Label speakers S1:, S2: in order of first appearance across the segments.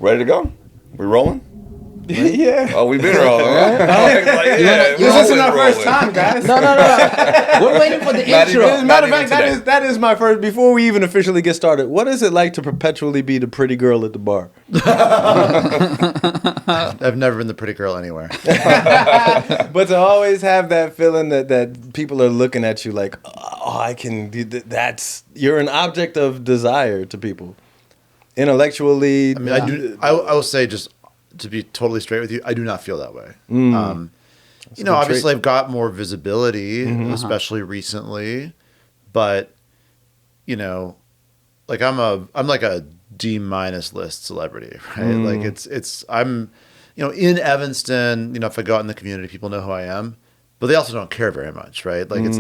S1: Ready to go? We rolling?
S2: Yeah.
S1: Oh, we've been rolling.
S2: This isn't our first time, guys.
S3: No. We're waiting for the intro.
S2: As a matter of fact, that is my first. Before we even officially get started, what is it like to perpetually be the pretty girl at the bar?
S4: I've never been the pretty girl anywhere.
S2: But to always have that feeling that people are looking at you like, oh, I can do that. You're an object of desire to people. Intellectually.
S4: I mean, I will say, just to be totally straight with you, I do not feel that way. Obviously I've got more visibility, especially recently, but like I'm like a D- list celebrity, right? Like I'm in Evanston, if I go out in the community, people know who I am, but they also don't care very much, right? Like it's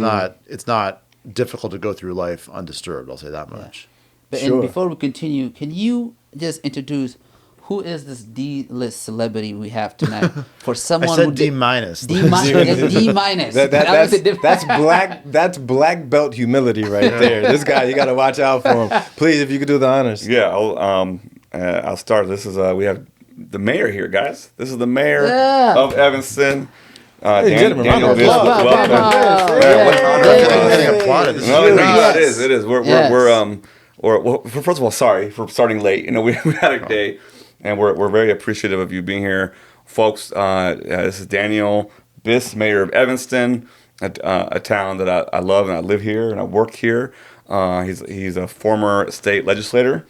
S4: not difficult to go through life undisturbed, I'll say that much.
S3: But
S2: Sure.
S3: And before we continue, can you just introduce who is this D-list celebrity we have tonight? For someone
S4: I said
S3: who
S4: D-.
S3: D-.
S2: That's black belt humility right there. This guy, you got to watch out for him. Please, if you could do the honors.
S1: Yeah, I'll start. This is we have the mayor here, guys. This is the mayor of Evanston. Daniel Biss. It is. First of all, sorry for starting late. We had a day, and we're very appreciative of you being here, folks. This is Daniel Biss, mayor of Evanston, a town that I love, and I live here and I work here. He's a former state legislator,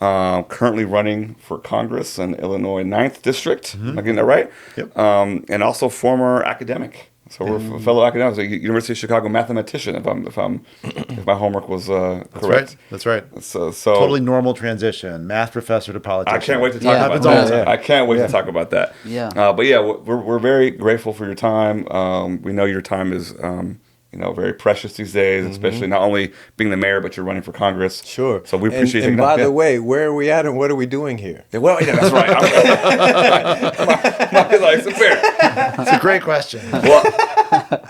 S1: currently running for Congress in Illinois 9th District. Am I getting that right?
S4: Yep. And
S1: also former academic. So we're fellow academics, a University of Chicago mathematician. If my homework was correct.
S4: That's right.
S1: So
S4: totally normal transition. Math professor to politician.
S1: I can't wait to talk about
S4: Happens all the
S1: that.
S4: time.
S1: I can't wait to talk about that.
S3: Yeah.
S1: But yeah, we're very grateful for your time. We know your time is very precious these days, especially not only being the mayor, but you're running for Congress.
S2: Sure.
S1: So we appreciate
S2: And
S1: taking
S2: by
S1: that.
S2: the way, where are we at and what are we doing here?
S1: Well, yeah, that's right. Like Sepehr.
S4: It's a great question.
S1: Well,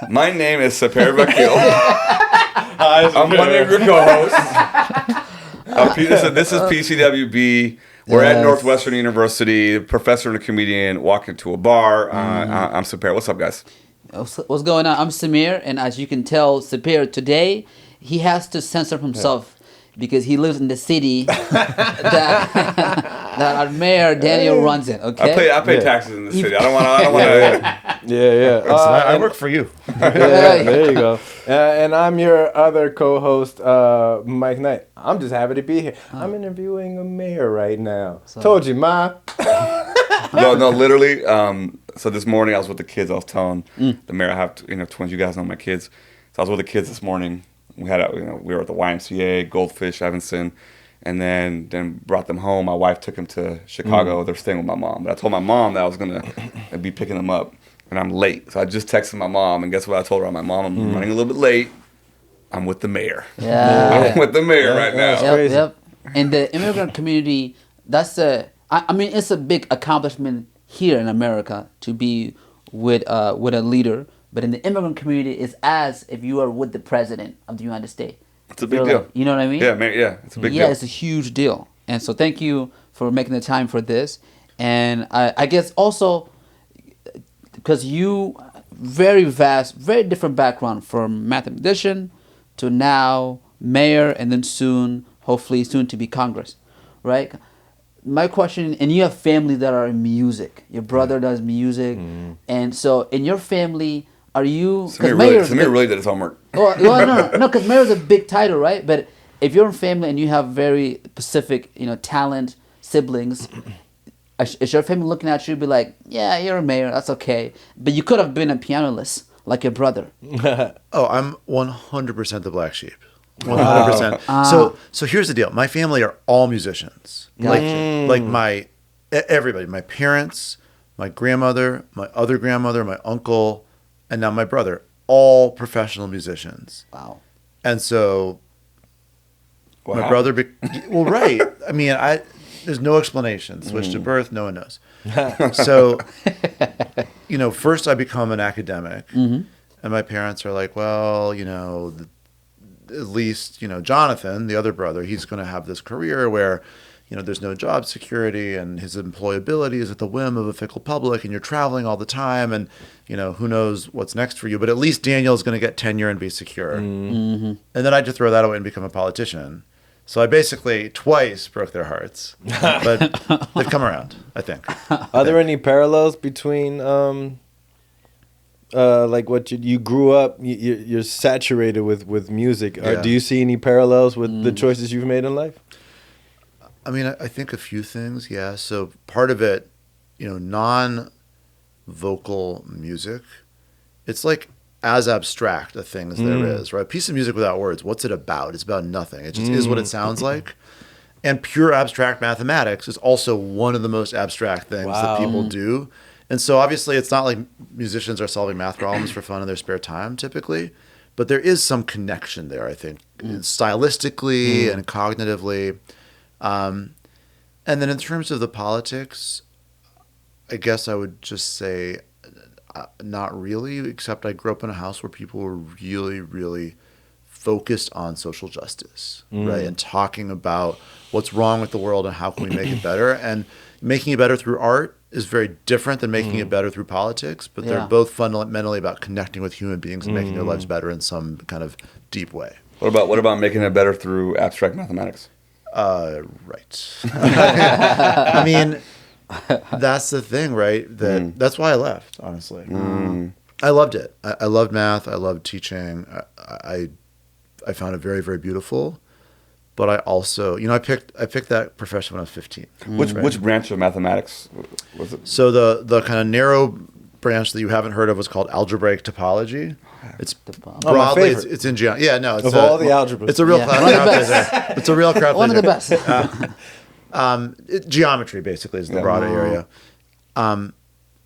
S1: my name is Sepehr Vakil. I'm one of your co-hosts. This is PCWB. We're at Northwestern University. Professor and a comedian walk into a bar. I'm Sepehr. What's up, guys?
S3: What's going on? I'm Samir, and as you can tell, Sepehr today, he has to censor himself because he lives in the city that our mayor Daniel runs in. Okay,
S1: I pay taxes in the city. I don't want to.
S2: Yeah.
S4: I work for you.
S2: There you go. And I'm your other co-host, Mike Knight. I'm just happy to be here. I'm interviewing a mayor right now. Told you, Ma.
S1: No, literally. So this morning I was with the kids. I was telling the mayor I have twins. You guys know my kids. So I was with the kids this morning. We were at the YMCA, Goldfish, Evanston, and then brought them home. My wife took them to Chicago. They're staying with my mom. But I told my mom that I was gonna be picking them up, and I'm late. So I just texted my mom, and guess what I told her? My mom, I'm running a little bit late. I'm with the mayor.
S3: Yeah.
S1: I'm with the mayor right now.
S3: Yep. And the immigrant community, it's a big accomplishment here in America to be with a leader. But in the immigrant community, it's as if you are with the president of the United States.
S1: It's a big deal.
S3: You know what I mean?
S1: Yeah, it's a big deal.
S3: Yeah, it's a huge deal. And so thank you for making the time for this. And I guess also because you very vast, very different background from mathematician to now mayor and then hopefully soon to be Congress, right? My question, and you have family that are in music. Your brother does music. And so in your family, are you...
S1: Samir really did his homework.
S3: No, because mayor's a big title, right? But if you're in family and you have very specific, talent, siblings, is your family looking at you and be like, yeah, you're a mayor, that's okay. But you could have been a pianist like your brother.
S4: Oh, I'm 100% the black sheep. 100%. So here's the deal. My family are all musicians.
S3: Gotcha.
S4: Like everybody, my parents, my grandmother, my other grandmother, my uncle, and now my brother, all professional musicians.
S3: Wow.
S4: And so my brother, right. I mean, there's no explanation. Switch to birth, no one knows. So, first I become an academic, and my parents are like, well, at least, Jonathan, the other brother, he's going to have this career where, there's no job security and his employability is at the whim of a fickle public and you're traveling all the time and, who knows what's next for you. But at least Daniel's going to get tenure and be secure. And then I had to throw that away and become a politician. So I basically twice broke their hearts. But they've come around, I think.
S2: Are there any parallels between like what you grew up, you're saturated with music.
S4: Yeah.
S2: Do you see any parallels with the choices you've made in life?
S4: I mean, I think a few things, yeah. So part of it, non-vocal music, it's like as abstract a thing as there is, right? A piece of music without words, what's it about? It's about nothing. It just is what it sounds like. And pure abstract mathematics is also one of the most abstract things that people do. And so obviously it's not like musicians are solving math problems for fun in their spare time typically, but there is some connection there, I think, stylistically and cognitively. And then in terms of the politics, I guess I would just say not really, except I grew up in a house where people were really, really focused on social justice, right? And talking about what's wrong with the world and how can we make it better. And making it better through art is very different than making it better through politics, but they're both fundamentally about connecting with human beings and making their lives better in some kind of deep way.
S1: What about making it better through abstract mathematics?
S4: Right. I mean, that's the thing, right? That's why I left, honestly. I loved it. I loved math. I loved teaching. I found it very, very beautiful. But I also, I picked that profession when I was 15.
S1: Which branch of mathematics was it?
S4: So the kind of narrow branch that you haven't heard of was called algebraic topology. It's broadly, it's in geometry. Yeah, no, it's
S2: of all the algebras.
S4: It's a real crowd pleaser. It's a real crowd
S3: One of
S4: pleaser.
S3: the best.
S4: Geometry basically is the broader area.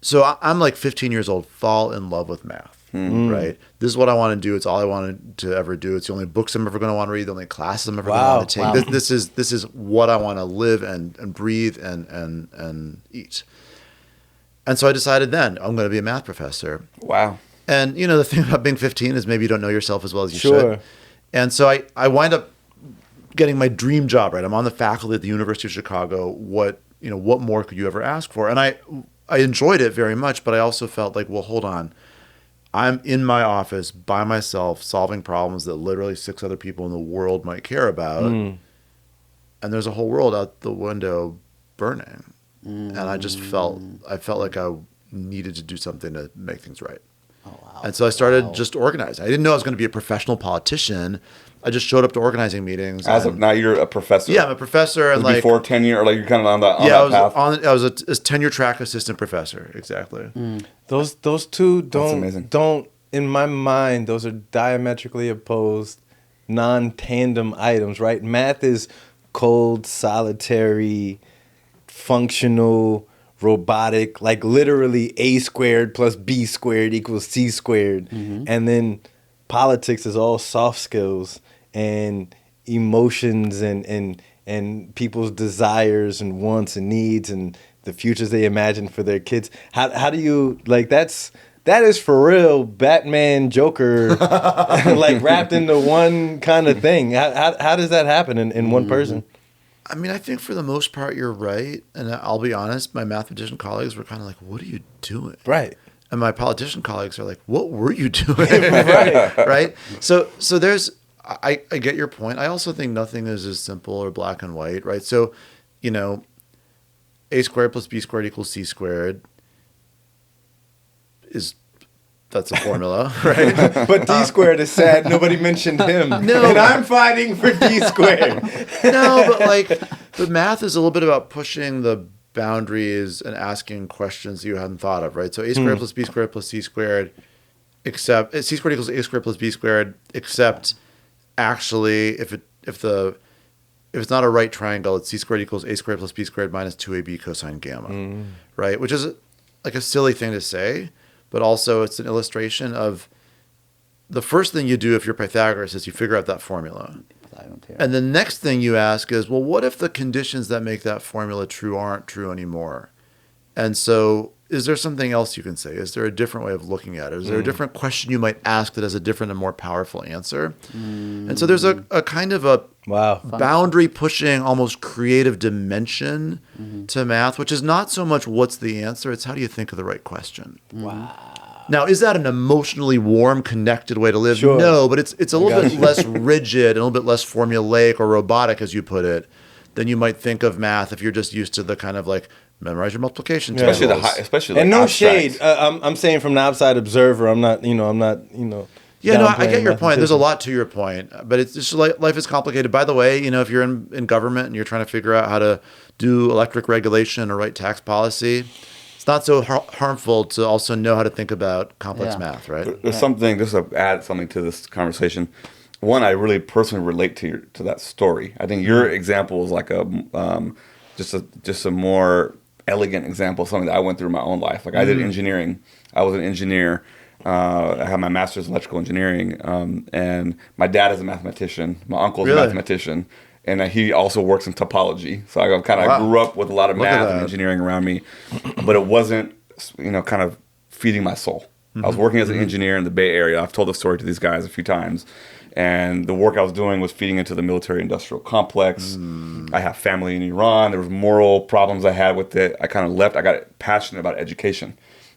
S4: So I'm like 15 years old, fall in love with math. Right? This is what I want to do. It's all I wanted to ever do. It's the only books I'm ever going to want to read, the only classes I'm ever going to want to take. This is what I want to live and breathe and eat. And so I decided then I'm going to be a math professor.
S1: Wow.
S4: And the thing about being 15 is maybe you don't know yourself as well as you should. And so I wind up getting my dream job, right? I'm on the faculty at the University of Chicago. What more could you ever ask for? And I enjoyed it very much, but I also felt like, well, hold on. I'm in my office by myself solving problems that literally 6 other people in the world might care about. And there's a whole world out the window burning. And I just felt like I needed to do something to make things right. Oh, wow. And so I started just organizing. I didn't know I was going to be a professional politician. I just showed up to organizing meetings.
S1: Now you're a professor.
S4: Yeah, I'm a professor. And like
S1: before tenure, or like you're kind of on that path.
S4: I was a tenure track assistant professor. Exactly.
S2: Those two
S1: amazing.
S2: don't in my mind. Those are diametrically opposed, non-tandem items. Right? Math is cold, solitary, functional, robotic, like literally a squared plus b squared equals c squared. And then politics is all soft skills and emotions and people's desires and wants and needs and the futures they imagine for their kids. How do you, like, that is for real Batman Joker like wrapped into one kind of thing. How does that happen in one person?
S4: I mean, I think for the most part, you're right. And I'll be honest, my mathematician colleagues were kind of like, what are you doing? Right. And my politician colleagues are like, what were you doing? Right. So there's, I get your point. I also think nothing is as simple or black and white, right? So, a squared plus b squared equals c squared that's a formula, right?
S2: But d squared is sad. Nobody mentioned him. No. And I'm fighting for d squared.
S4: No, but math is a little bit about pushing the boundaries and asking questions you hadn't thought of, right? So a squared plus b squared plus c squared, except c squared equals a squared plus b squared, except actually if it's not a right triangle, it's c squared equals a squared plus b squared minus 2ab cosine gamma, right? Which is like a silly thing to say. But also it's an illustration of the first thing you do if you're Pythagoras is you figure out that formula. And the next thing you ask is, well, what if the conditions that make that formula true aren't true anymore? And so is there something else you can say? Is there a different way of looking at it? Is there a different question you might ask that has a different and more powerful answer? And so there's a kind of
S2: Wow.
S4: boundary pushing, almost creative dimension to math, which is not so much what's the answer, it's how do you think of the right question.
S2: Wow.
S4: Now, is that an emotionally warm, connected way to live?
S2: Sure.
S4: No, but it's a little bit less rigid, a little bit less formulaic or robotic, as you put it, than you might think of math if you're just used to the kind of like memorize your multiplication tables.
S1: Especially
S2: And
S1: like
S2: no
S1: abstract.
S2: shade. I'm saying from the outside observer. I'm not.
S4: Yeah, no, I
S2: downplaying
S4: get your point. There's a
S2: mathematicians.
S4: lot to your point, but it's just life is complicated. By the way, if you're in government and you're trying to figure out how to do electric regulation or write tax policy, it's not so harmful to also know how to think about complex math, right?
S1: There's something, just to add something to this conversation. One, I really personally relate to that story. I think your example is like just a more elegant example of something that I went through in my own life. Like I did engineering. I was an engineer. I have my master's in electrical engineering, and my dad is a mathematician. My uncle's a mathematician, and he also works in topology. So I kind of grew up with a lot of math and engineering around me, but it wasn't, kind of feeding my soul. I was working as an engineer in the Bay Area. I've told the story to these guys a few times, and the work I was doing was feeding into the military-industrial complex. I have family in Iran. There was moral problems I had with it. I kind of left. I got passionate about education.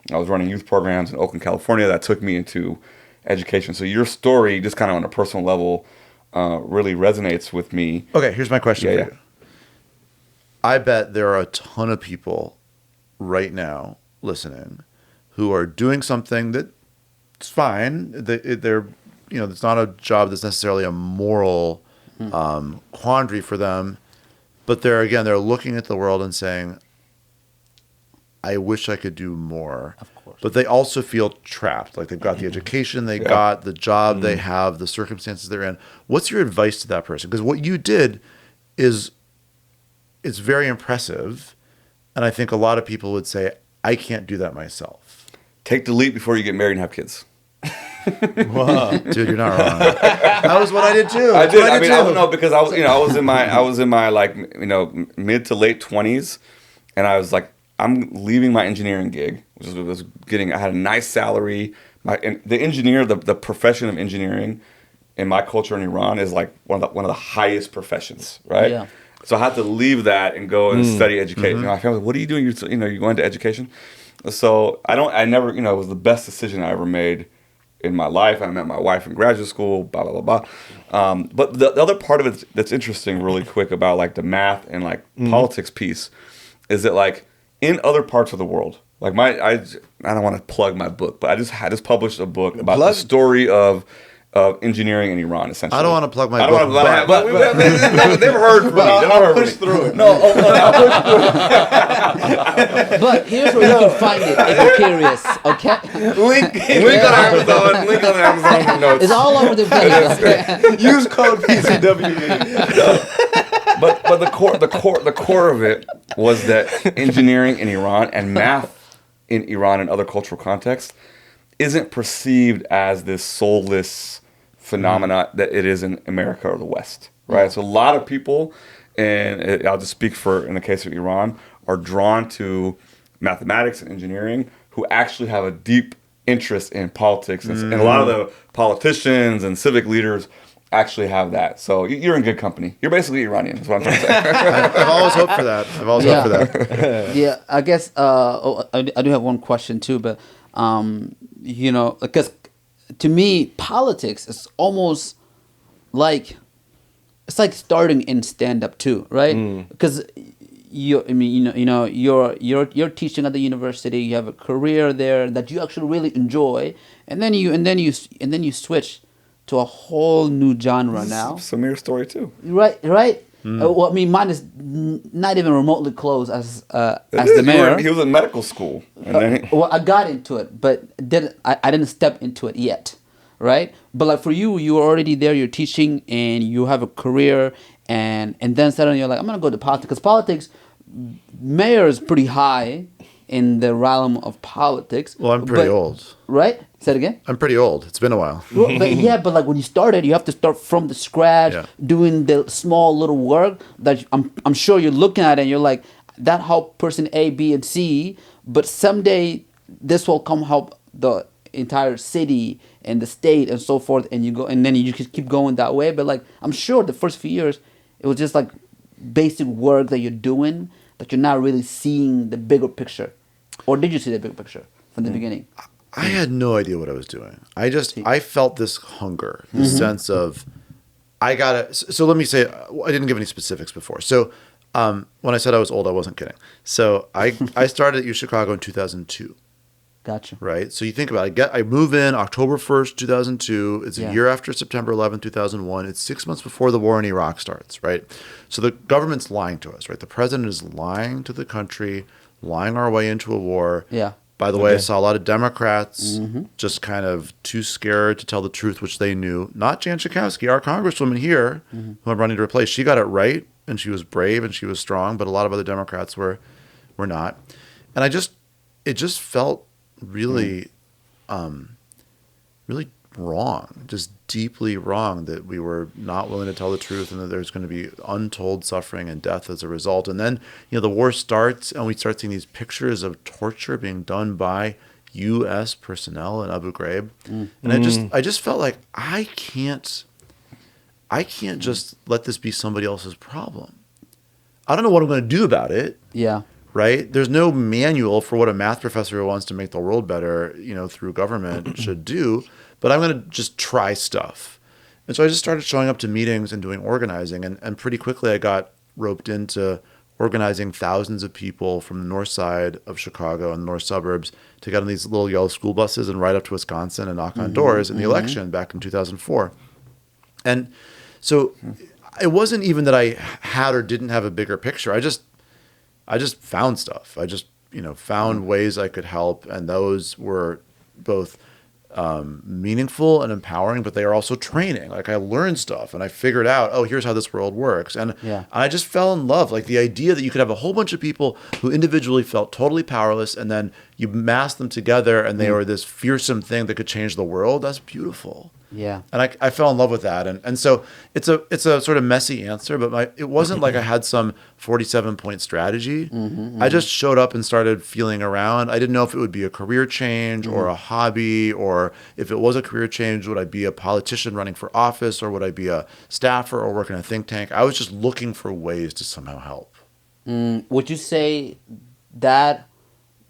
S1: I was running youth programs in Oakland, California. That took me into education. So your story, just kind of on a personal level, really resonates with me.
S4: Okay, here's my question for you. I bet there are a ton of people right now listening who are doing something that's fine. They're, it's not a job that's necessarily a moral quandary for them, but they're looking at the world and saying, I wish I could do more. Of course. But they also feel trapped. Like they've got the education, they got the job they have, the circumstances they're in. What's your advice to that person? Because what you did it's very impressive. And I think a lot of people would say, I can't do that myself.
S1: Take the leap before you get married and have kids.
S2: Wow.
S4: Dude, you're not wrong. That was what I did too.
S1: I did. I don't know, because I was in my like, mid to late 20s, and I was like, I'm leaving my engineering gig, which was I had a nice salary. The profession of engineering in my culture in Iran is like one of the highest professions, right? Yeah. So I had to leave that and go and study education. My family, what are you doing? You're going to education. So I never, it was the best decision I ever made in my life. I met my wife in graduate school, blah, blah, blah, blah. But the other part of it that's interesting really quick about like the math and like politics piece is that like in other parts of the world, like I don't want to plug my book, but I just published a book about the story of engineering in Iran, essentially.
S4: I don't want to plug my book.
S1: They've heard from me.
S2: I'll push through it.
S1: No, I'll push through it.
S3: But here's where you can find it if you're curious, okay?
S1: Link on Amazon. Link on Amazon notes.
S3: It's all over the place. Okay?
S2: Use code PCW.
S1: But the core of it was that engineering in Iran and math in Iran and other cultural contexts isn't perceived as this soulless phenomena that it is in America or the West, right? So a lot of people, and I'll just speak in the case of Iran, are drawn to mathematics and engineering who actually have a deep interest in politics. And a lot of the politicians and civic leaders actually have that. So you're in good company. You're basically Iranian, is what I'm trying to say.
S4: I've always hoped for that. hoped for that.
S3: Yeah, I guess I do have one question too, but because to me politics is almost like it's like starting in stand-up too, right? Because you're teaching at the university, you have a career there that you actually really enjoy, and then you switch to a whole new genre now.
S1: Samir's story too.
S3: Right. Well, I mean, mine is not even remotely close as the mayor.
S1: He was in medical school. And then
S3: well, I got into it, but I didn't step into it yet, right? But like for you were already there. You're teaching, and you have a career, and then suddenly you're like, I'm gonna go to politics, because politics, mayor is pretty high in the realm of politics.
S4: Well, I'm pretty old.
S3: Right? Say it again.
S4: I'm pretty old. It's been a while.
S3: Well, but like when you started, you have to start from the scratch, doing the small little work that I'm sure you're looking at it and you're like, that helped person A, B, and C, but someday this will come help the entire city and the state and so forth, and you go, and then you just keep going that way. But like, I'm sure the first few years, it was just like basic work that you're doing, that you're not really seeing the bigger picture. Or did you see the big picture from the beginning?
S4: I had no idea what I was doing. I felt this hunger, this sense of, I gotta. So let me say, I didn't give any specifics before. So when I said I was old, I wasn't kidding. So I started at U Chicago in 2002.
S3: Gotcha.
S4: Right. So you think about it. I move in October 1st, 2002. It's a
S3: Yeah.
S4: year after September 11th, 2001. It's 6 months before the war in Iraq starts. Right. So the government's lying to us. Right. The president is lying to the country, lying our way into a war.
S3: Yeah.
S4: By the way, I saw a lot of Democrats just kind of too scared to tell the truth, which they knew. Not Jan Schakowsky, our congresswoman here, who I'm running to replace. She got it right, and she was brave, and she was strong. But a lot of other Democrats were not. And it just felt really, really wrong, just deeply wrong, that we were not willing to tell the truth, and that there's going to be untold suffering and death as a result. And then, the war starts, and we start seeing these pictures of torture being done by U.S. personnel in Abu Ghraib. And I just felt like I can't just let this be somebody else's problem. I don't know what I'm going to do about it.
S3: Yeah.
S4: Right? There's no manual for what a math professor who wants to make the world better, through government should do, but I'm going to just try stuff. And so I just started showing up to meetings and doing organizing, and pretty quickly I got roped into organizing thousands of people from the north side of Chicago and the north suburbs to get on these little yellow school buses and ride up to Wisconsin and knock on doors in the election back in 2004. And so it wasn't even that I had or didn't have a bigger picture. I just found stuff. I just, found ways I could help. And those were both meaningful and empowering, but they are also training. Like, I learned stuff and I figured out, oh, here's how this world works. And I just fell in love. Like, the idea that you could have a whole bunch of people who individually felt totally powerless, and then you mass them together and they were this fearsome thing that could change the world. That's beautiful.
S3: Yeah.
S4: And I fell in love with that. And so it's a sort of messy answer, but it wasn't like I had some 47-point strategy. I just showed up and started feeling around. I didn't know if it would be a career change or a hobby, or if it was a career change, would I be a politician running for office, or would I be a staffer or work in a think tank? I was just looking for ways to somehow help.
S3: Would you say that,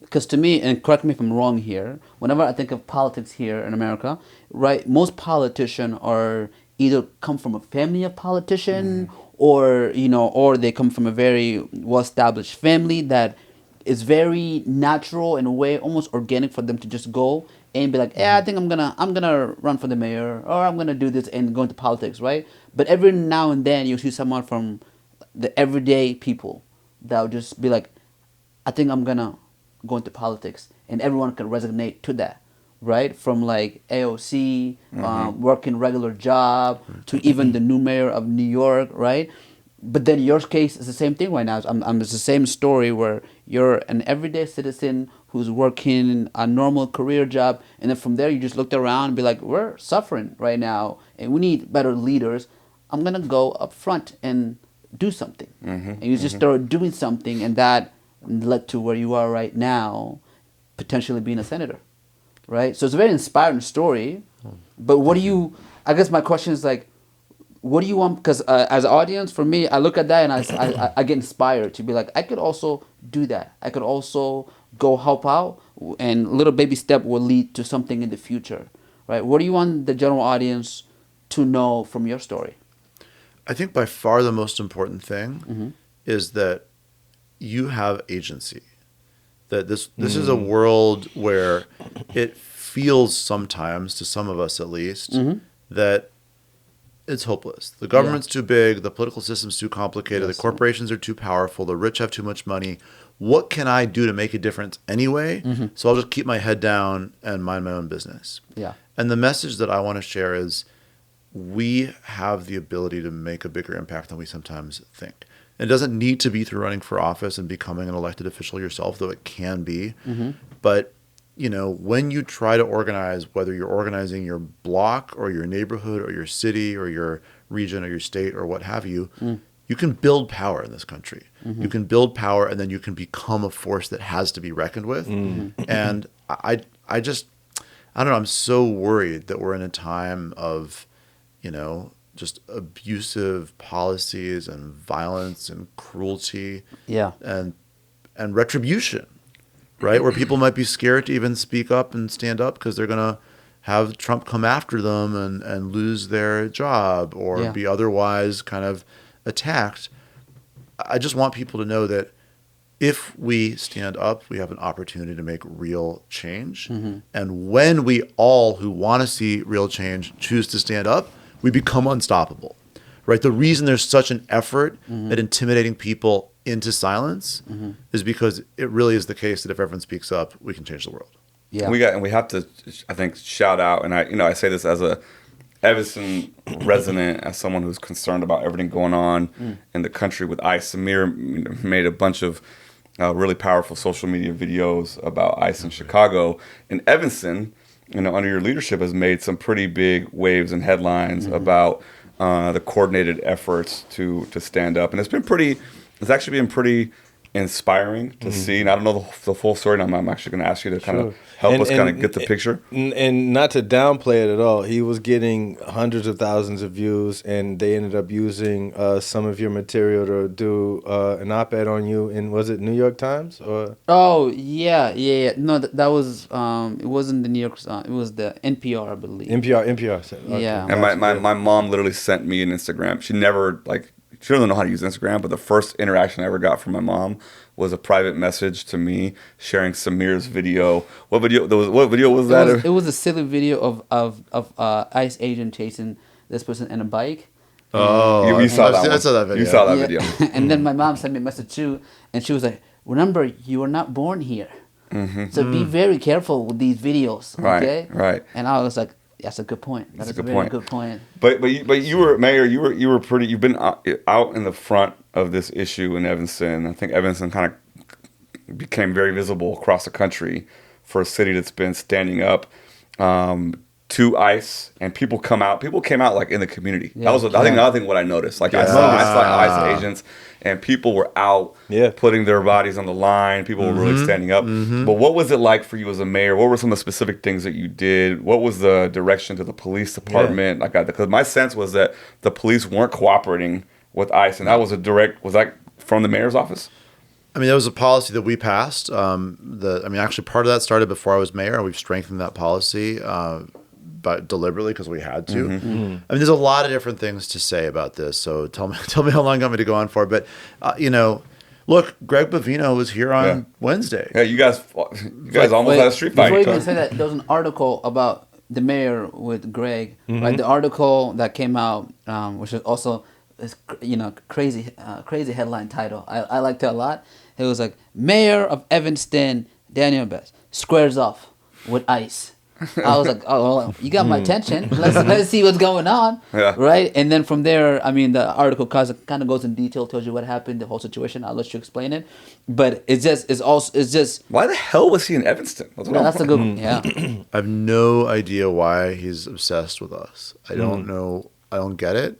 S3: because to me, and correct me if I'm wrong here, whenever I think of politics here in America, right, most politicians are either come from a family of politicians, or or they come from a very well-established family that is very natural, in a way, almost organic for them to just go and be like, I think I'm gonna run for the mayor, or I'm gonna do this and go into politics, right? But every now and then you see someone from the everyday people that would just be like, I think I'm gonna go into politics, and everyone can resonate to that, right? From like AOC, working regular job, to even the new mayor of New York, right? But then your case is the same thing right now. It's the same story where you're an everyday citizen who's working a normal career job, and then from there you just looked around and be like, we're suffering right now, and we need better leaders. I'm gonna go up front and do something, and you just start doing something, and that led to where you are right now, potentially being a senator, right? So it's a very inspiring story. But what do you? I guess my question is like, what do you want? Because as an audience, for me, I look at that and I get inspired to be like, I could also do that. I could also go help out, and little baby step will lead to something in the future, right? What do you want the general audience to know from your story?
S4: I think by far the most important thing is that you have agency. That this is a world where it feels sometimes, to some of us at least, that it's hopeless. The government's too big, the political system's too complicated, the corporations are too powerful, the rich have too much money. What can I do to make a difference anyway? So I'll just keep my head down and mind my own business.
S3: Yeah.
S4: And the message that I want to share is, we have the ability to make a bigger impact than we sometimes think. It doesn't need to be through running for office and becoming an elected official yourself, though it can be. But, when you try to organize, whether you're organizing your block or your neighborhood or your city or your region or your state or what have you, you can build power in this country. You can build power, and then you can become a force that has to be reckoned with. And I I don't know. I'm so worried that we're in a time of, just abusive policies and violence and cruelty.
S3: Yeah.
S4: And retribution, right? Where people might be scared to even speak up and stand up because they're going to have Trump come after them and lose their job or be otherwise kind of attacked. I just want people to know that if we stand up, we have an opportunity to make real change. Mm-hmm. And when we all who want to see real change choose to stand up, we become unstoppable, right? The reason there's such an effort at intimidating people into silence is because it really is the case that if everyone speaks up, we can change the world.
S3: Yeah.
S1: We have to, I think, shout out, and I say this as a Evanston resident, as someone who's concerned about everything going on in the country with ICE. Samir made a bunch of really powerful social media videos about ICE in Chicago. In Evanston, under your leadership, has made some pretty big waves and headlines about the coordinated efforts to stand up, and it's actually been pretty inspiring to see. And I don't know the full story, and I'm actually going to ask you to kind of help us kind of get the picture.
S2: And not to downplay it at all, he was getting hundreds of thousands of views, and they ended up using some of your material to do an op-ed on you in, was it New York Times? Or?
S3: Oh, yeah. No, that was, it wasn't the New York, it was the NPR, I believe.
S2: NPR. Okay.
S3: Yeah.
S1: And my mom literally sent me an Instagram. She never, she doesn't know how to use Instagram, but the first interaction I ever got from my mom was a private message to me sharing Samir's video. What video was that?
S3: It was a silly video of ICE agent chasing this person in a bike.
S1: Oh, you saw that one.
S4: I saw that video.
S1: You saw that video.
S3: And then my mom sent me a message too, and she was like, "Remember, you were not born here, so be very careful with these videos." Okay?
S1: Right.
S3: And I was like, "That's a good point. That's a very good point."
S1: But you were mayor. You were pretty. You've been out in the front of this issue in Evanston. I think Evanston kind of became very visible across the country for a city that's been standing up to ICE, and people came out in the community.
S3: Yeah.
S1: That was I think another thing what I noticed. I saw ICE agents, and people were out putting their bodies on the line. People were really standing up. But what was it like for you as a mayor? What were some of the specific things that you did? What was the direction to the police department? Because my sense was that the police weren't cooperating with ICE, and that was was that from the mayor's office?
S4: I mean, that was a policy that we passed. Actually, part of that started before I was mayor, and we've strengthened that policy but deliberately because we had to. I mean, there's a lot of different things to say about this. So tell me how long you want me to go on for. But look, Greg Bovino was here on Wednesday.
S1: Yeah, you guys almost had a street fight.
S3: Before you even say that, there was an article about the mayor with Greg. Right, the article that came out, which is also crazy headline title. I liked it a lot. It was like, Mayor of Evanston Daniel Biss squares off with ICE. I was like, oh, well, you got my attention. Let's see what's going on, right? And then from there, I mean, the article kind of goes in detail, tells you what happened, the whole situation. I'll let you explain it, but it's just.
S1: Why the hell was he in Evanston?
S3: That's a good one. Yeah,
S4: I have no idea why he's obsessed with us. I don't know. I don't get it.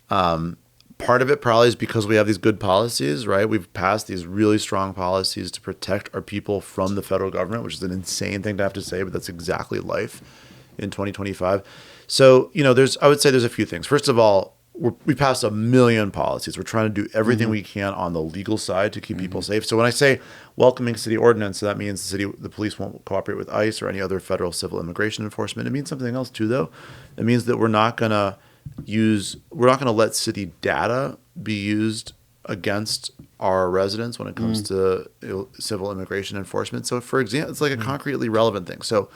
S4: Part of it probably is because we have these good policies, right? We've passed these really strong policies to protect our people from the federal government, which is an insane thing to have to say, but that's exactly life in 2025. So, I would say there's a few things. First of all, we passed 1 million policies. We're trying to do everything we can on the legal side to keep people safe. So when I say welcoming city ordinance, so that means the police won't cooperate with ICE or any other federal civil immigration enforcement. It means something else too, though. It means that we're not going to let city data be used against our residents when it comes to civil immigration enforcement. So, for example, it's like a concretely relevant thing. So,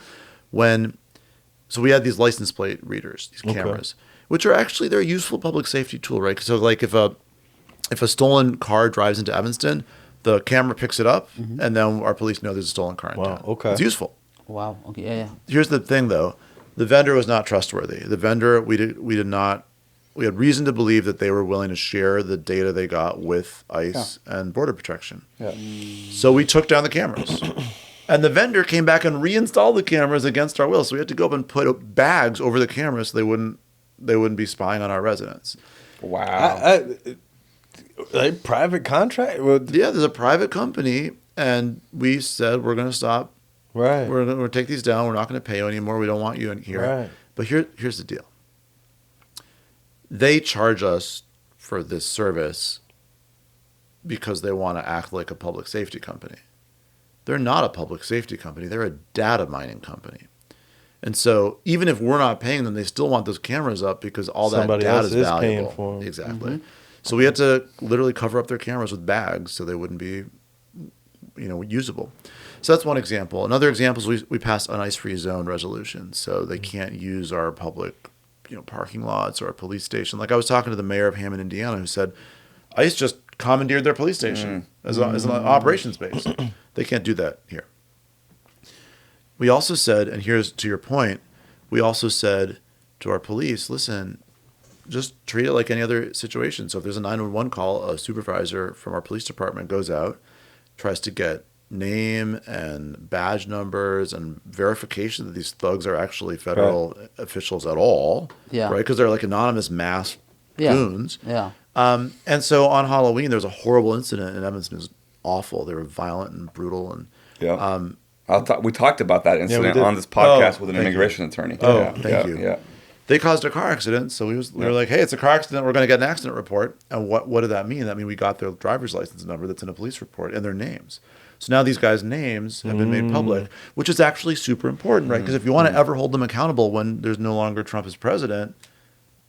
S4: we had these license plate readers, these cameras, which are actually they're a useful public safety tool, right? So, like if a stolen car drives into Evanston, the camera picks it up, and then our police know there's a stolen car in town.
S2: Okay,
S4: it's useful.
S3: Wow. Okay. Yeah.
S4: Here's the thing, though. The vendor was not trustworthy. The vendor, we had reason to believe that they were willing to share the data they got with ICE and Border Protection. Yeah. So we took down the cameras. And the vendor came back and reinstalled the cameras against our will. So we had to go up and put bags over the cameras so they wouldn't be spying on our residents.
S1: Wow.
S2: A private contract?
S4: Yeah, there's a private company, and we said we're going to stop
S2: Right.
S4: We're going to take these down. We're not going to pay you anymore. We don't want you in here.
S2: Right.
S4: But here's the deal. They charge us for this service because they want to act like a public safety company. They're not a public safety company. They're a data mining company. And so even if we're not paying them, they still want those cameras up because all
S2: Somebody
S4: that data
S2: else
S4: is
S2: is
S4: valuable.
S2: paying for 'em.
S4: Exactly. So we had to literally cover up their cameras with bags so they wouldn't be, usable. So that's one example. Another example is we passed an ice-free zone resolution, so they can't use our public, parking lots or a police station. Like I was talking to the mayor of Hammond, Indiana, who said ICE just commandeered their police station as an operations base. They can't do that here. We also said, and here's to your point, we also said to our police, listen, just treat it like any other situation. So if there's a 911 call, a supervisor from our police department goes out, tries to get name and badge numbers and verification that these thugs are actually federal officials at all, right? Because they're like anonymous mass goons.
S3: Yeah.
S4: And so on Halloween, there was a horrible incident in Evanston. It was awful. They were violent and brutal. And
S1: we talked about that incident on this podcast with an immigration attorney.
S4: Thank you.
S1: Yeah.
S4: They caused a car accident, so we were like, "Hey, it's a car accident. We're going to get an accident report." And what did that mean? That mean we got their driver's license number that's in a police report and their names. So now these guys' names have been made public, which is actually super important, right? Because if you want to ever hold them accountable when there's no longer Trump as president,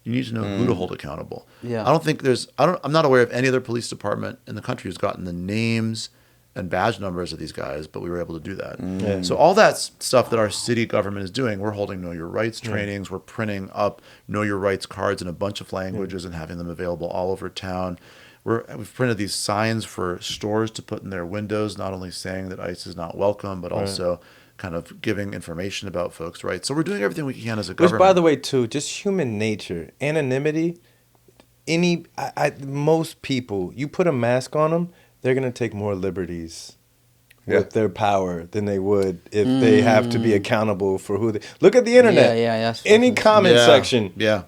S4: you need to know who to hold accountable.
S3: Yeah.
S4: I don't think I'm not aware of any other police department in the country who's gotten the names and badge numbers of these guys, but we were able to do that. So all that stuff that our city government is doing, we're holding Know Your Rights trainings, we're printing up Know Your Rights cards in a bunch of languages and having them available all over town. We've printed these signs for stores to put in their windows, not only saying that ICE is not welcome, but also kind of giving information about folks' rights. So we're doing everything we can as a government.
S2: Which, by the way, too, just human nature, anonymity. Most people, you put a mask on them, they're gonna take more liberties with their power than they would if they have to be accountable for who they. Look at the internet. Any comment section.
S3: Yeah.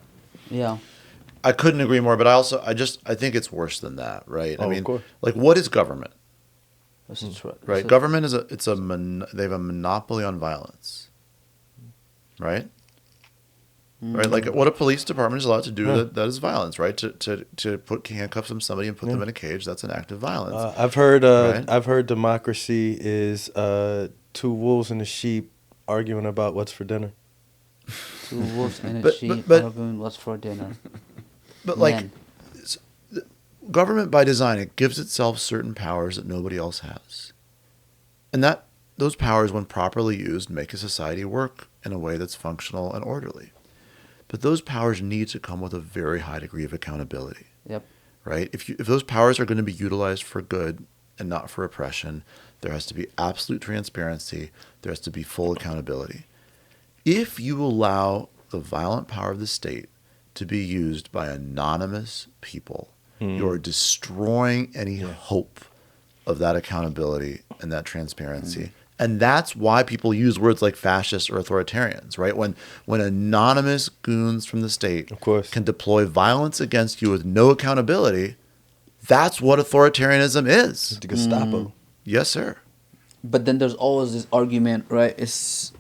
S4: I couldn't agree more, but I think it's worse than that, right? I mean,
S2: of course.
S4: like, what is government?
S3: Right.
S4: Government they have a monopoly on violence, right? Right, like what a police department is allowed to do that is violence, right? To put handcuffs on somebody and put them in a cage, that's an act of violence.
S2: I've heard democracy is two wolves and a sheep arguing about what's for dinner.
S3: Two wolves and a sheep arguing what's for dinner.
S4: But government by design, it gives itself certain powers that nobody else has. And those powers, when properly used, make a society work in a way that's functional and orderly. But those powers need to come with a very high degree of accountability.
S3: Yep.
S4: Right? If those powers are going to be utilized for good and not for oppression, there has to be absolute transparency. There has to be full accountability. If you allow the violent power of the state to be used by anonymous people, you're destroying any hope of that accountability and that transparency. And that's why people use words like fascist or authoritarians, right? When anonymous goons from the state can deploy violence against you with no accountability, that's what authoritarianism is.
S2: The Gestapo.
S4: Yes, sir.
S3: But then there's always this argument, right? There's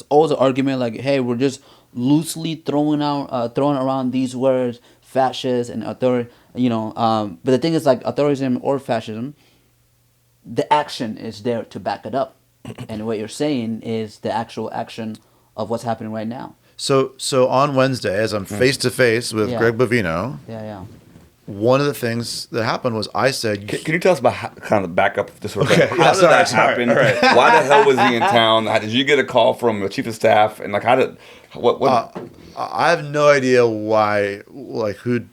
S3: always an argument like, hey, we're just loosely throwing around these words, fascist and authority, but the thing is, like, authoritarianism or fascism, the action is there to back it up. And what you're saying is the actual action of what's happening right now.
S4: So on Wednesday, as I'm face to face with Greg Bovino, one of the things that happened was I said,
S1: Can you tell us about kind of the backup of this? How did that happen? Why the hell was he in town? Did you get a call from the chief of staff? And like, what?
S4: I have no idea why, like, who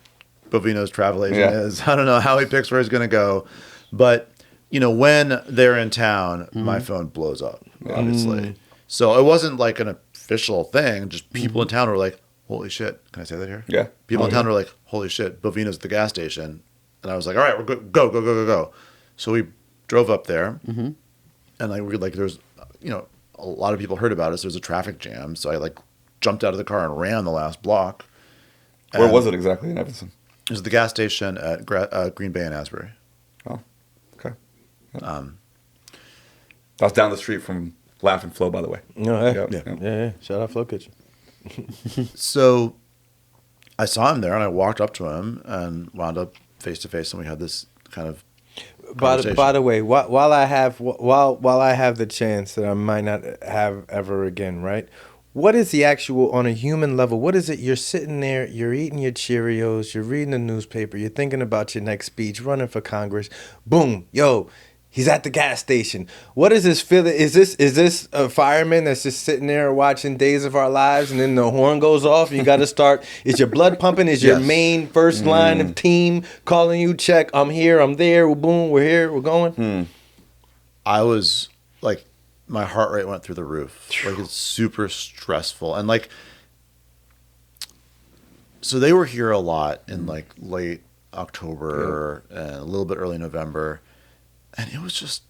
S4: Bovino's travel agent is. I don't know how he picks where he's going to go. But, when they're in town, my phone blows up, obviously. So it wasn't like an official thing. Just people in town were like, holy shit. Can I say that here?
S1: Yeah.
S4: People in town were like, holy shit, Bovino's at the gas station. And I was like, all right, we're good. Go. So we drove up there. And there's, a lot of people heard about us. There's a traffic jam. So I jumped out of the car and ran the last block.
S1: Where was it exactly in Evanston?
S4: It was the gas station at Green Bay and Asbury.
S1: Oh, okay. I was down the street from Laugh and Flow, by the way.
S2: No, hey.
S1: Yep,
S2: Yeah.
S1: yep.
S2: Yeah. Shout out Flow Kitchen.
S4: So I saw him there, and I walked up to him and wound up face to face, and we had this kind of conversation.
S2: By the way, while I have the chance that I might not have ever again, right? What is the actual, on a human level, what is it? You're sitting there, you're eating your Cheerios, you're reading the newspaper, you're thinking about your next speech, running for Congress. Boom, yo, he's at the gas station. What is this feeling? Is this a fireman that's just sitting there watching Days of Our Lives, and then the horn goes off and you got to start? Is your blood pumping? Is your
S4: Yes.
S2: main first line of team calling you? Check, I'm here, I'm there, boom, we're here, we're going.
S4: I was like, my heart rate went through the roof. Like, it's super stressful. And like, so they were here a lot in like late October and a little bit early November. And it was just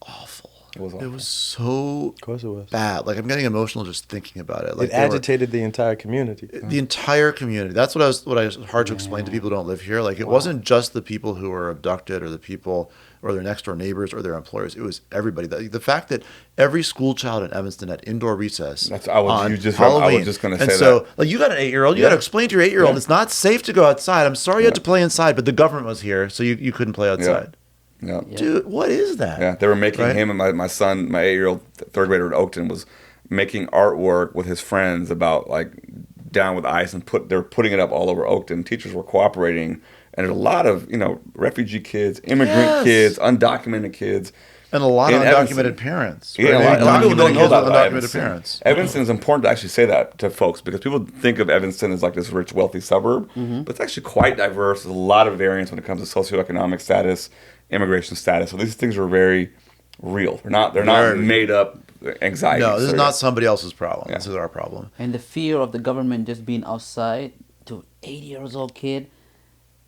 S4: awful.
S1: It was awful.
S4: It was so
S2: Of course it was.
S4: bad. Like, I'm getting emotional just thinking about it. Like,
S2: It agitated the entire community.
S4: the entire community. That's what I was hard to explain to people who don't live here. Like, it wasn't just the people who were abducted or the people or their next door neighbors or their employers. It was everybody. The fact that every school child in Evanston had indoor recess
S1: I
S4: on
S1: was
S4: Halloween.
S1: just gonna
S4: and
S1: say
S4: so,
S1: that.
S4: like, you got an 8-year-old, you got to explain to your 8-year-old it's not safe to go outside. I'm sorry you had to play inside, but the government was here, so you couldn't play outside.
S1: Yeah.
S4: Dude, what is that?
S1: Yeah, they were making
S4: Right?
S1: him and my son, my 8-year-old third grader at Oakton, was making artwork with his friends about like Down with Ice, and they were putting it up all over Oakton. Teachers were cooperating, and there's a lot of refugee kids, immigrant kids, undocumented kids,
S4: And a lot of
S1: in
S4: undocumented
S1: Evanston.
S4: parents.
S1: Yeah,
S4: right?
S1: a lot of people don't know
S4: kids
S1: that
S4: with
S1: about
S4: undocumented
S1: Evanston.
S4: parents.
S1: Evanston is important to actually say that to folks, because people think of Evanston as like this rich, wealthy suburb, but it's actually quite diverse. There's a lot of variance when it comes to socioeconomic status, immigration status. So these things are very real. They're not
S4: Very.
S1: made up anxieties.
S4: No, this is
S1: They're-
S4: not somebody else's problem.
S1: Yeah.
S4: This is our problem.
S3: And the fear of the government just being outside to 80 years old kid,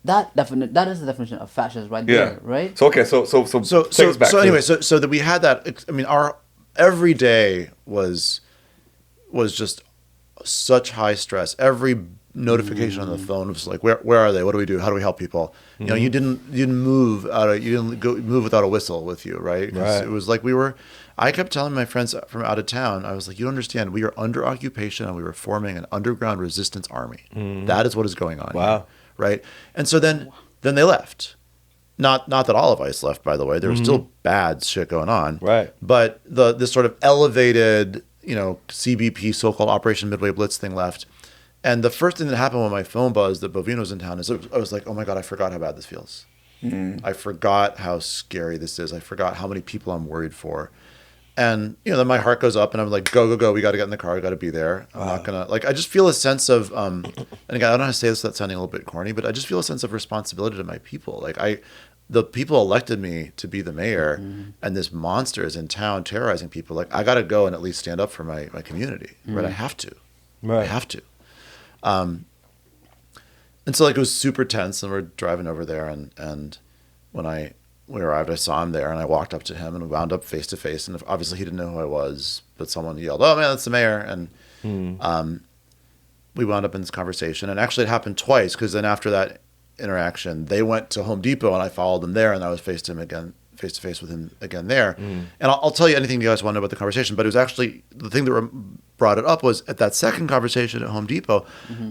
S3: that is the definition of fascism right there, right?
S1: So okay, so take us back.
S4: So that we had that. I mean, our every day was just such high stress. Every notification on the phone was like, where are they? What do we do? How do we help people? You know, you didn't move move without a whistle with you, right? 'Cause
S2: Right.
S4: It was like I kept telling my friends from out of town, I was like, you don't understand. We are under occupation, and we were forming an underground resistance army. That is what is going on.
S2: Wow.
S4: Here, right? And so then they left. Not that all of ICE left, by the way. There was still bad shit going on.
S2: Right.
S4: But this sort of elevated, CBP, so-called Operation Midway Blitz thing left. And the first thing that happened when my phone buzzed that Bovino's in town is I was like, oh my God, I forgot how bad this feels. I forgot how scary this is. I forgot how many people I'm worried for. And, then my heart goes up and I'm like, go. We got to get in the car. We got to be there. I'm not going to, I just feel a sense of, and again, I don't know how to say this without sounding a little bit corny, but I just feel a sense of responsibility to my people. The people elected me to be the mayor, and this monster is in town terrorizing people. Like, I got to go and at least stand up for my community, right? I have to.
S2: Right.
S4: I have to. And so, it was super tense, and we're driving over there, and when we arrived, I saw him there, and I walked up to him, and we wound up face to face, and obviously he didn't know who I was, but someone yelled, "Oh man, that's the mayor!" And we wound up in this conversation, and actually it happened twice, because then after that interaction, they went to Home Depot, and I followed them there, and I was face to face with him again there. And I'll tell you anything you guys want to know about the conversation, but it was actually the thing that brought it up was at that second conversation at Home Depot,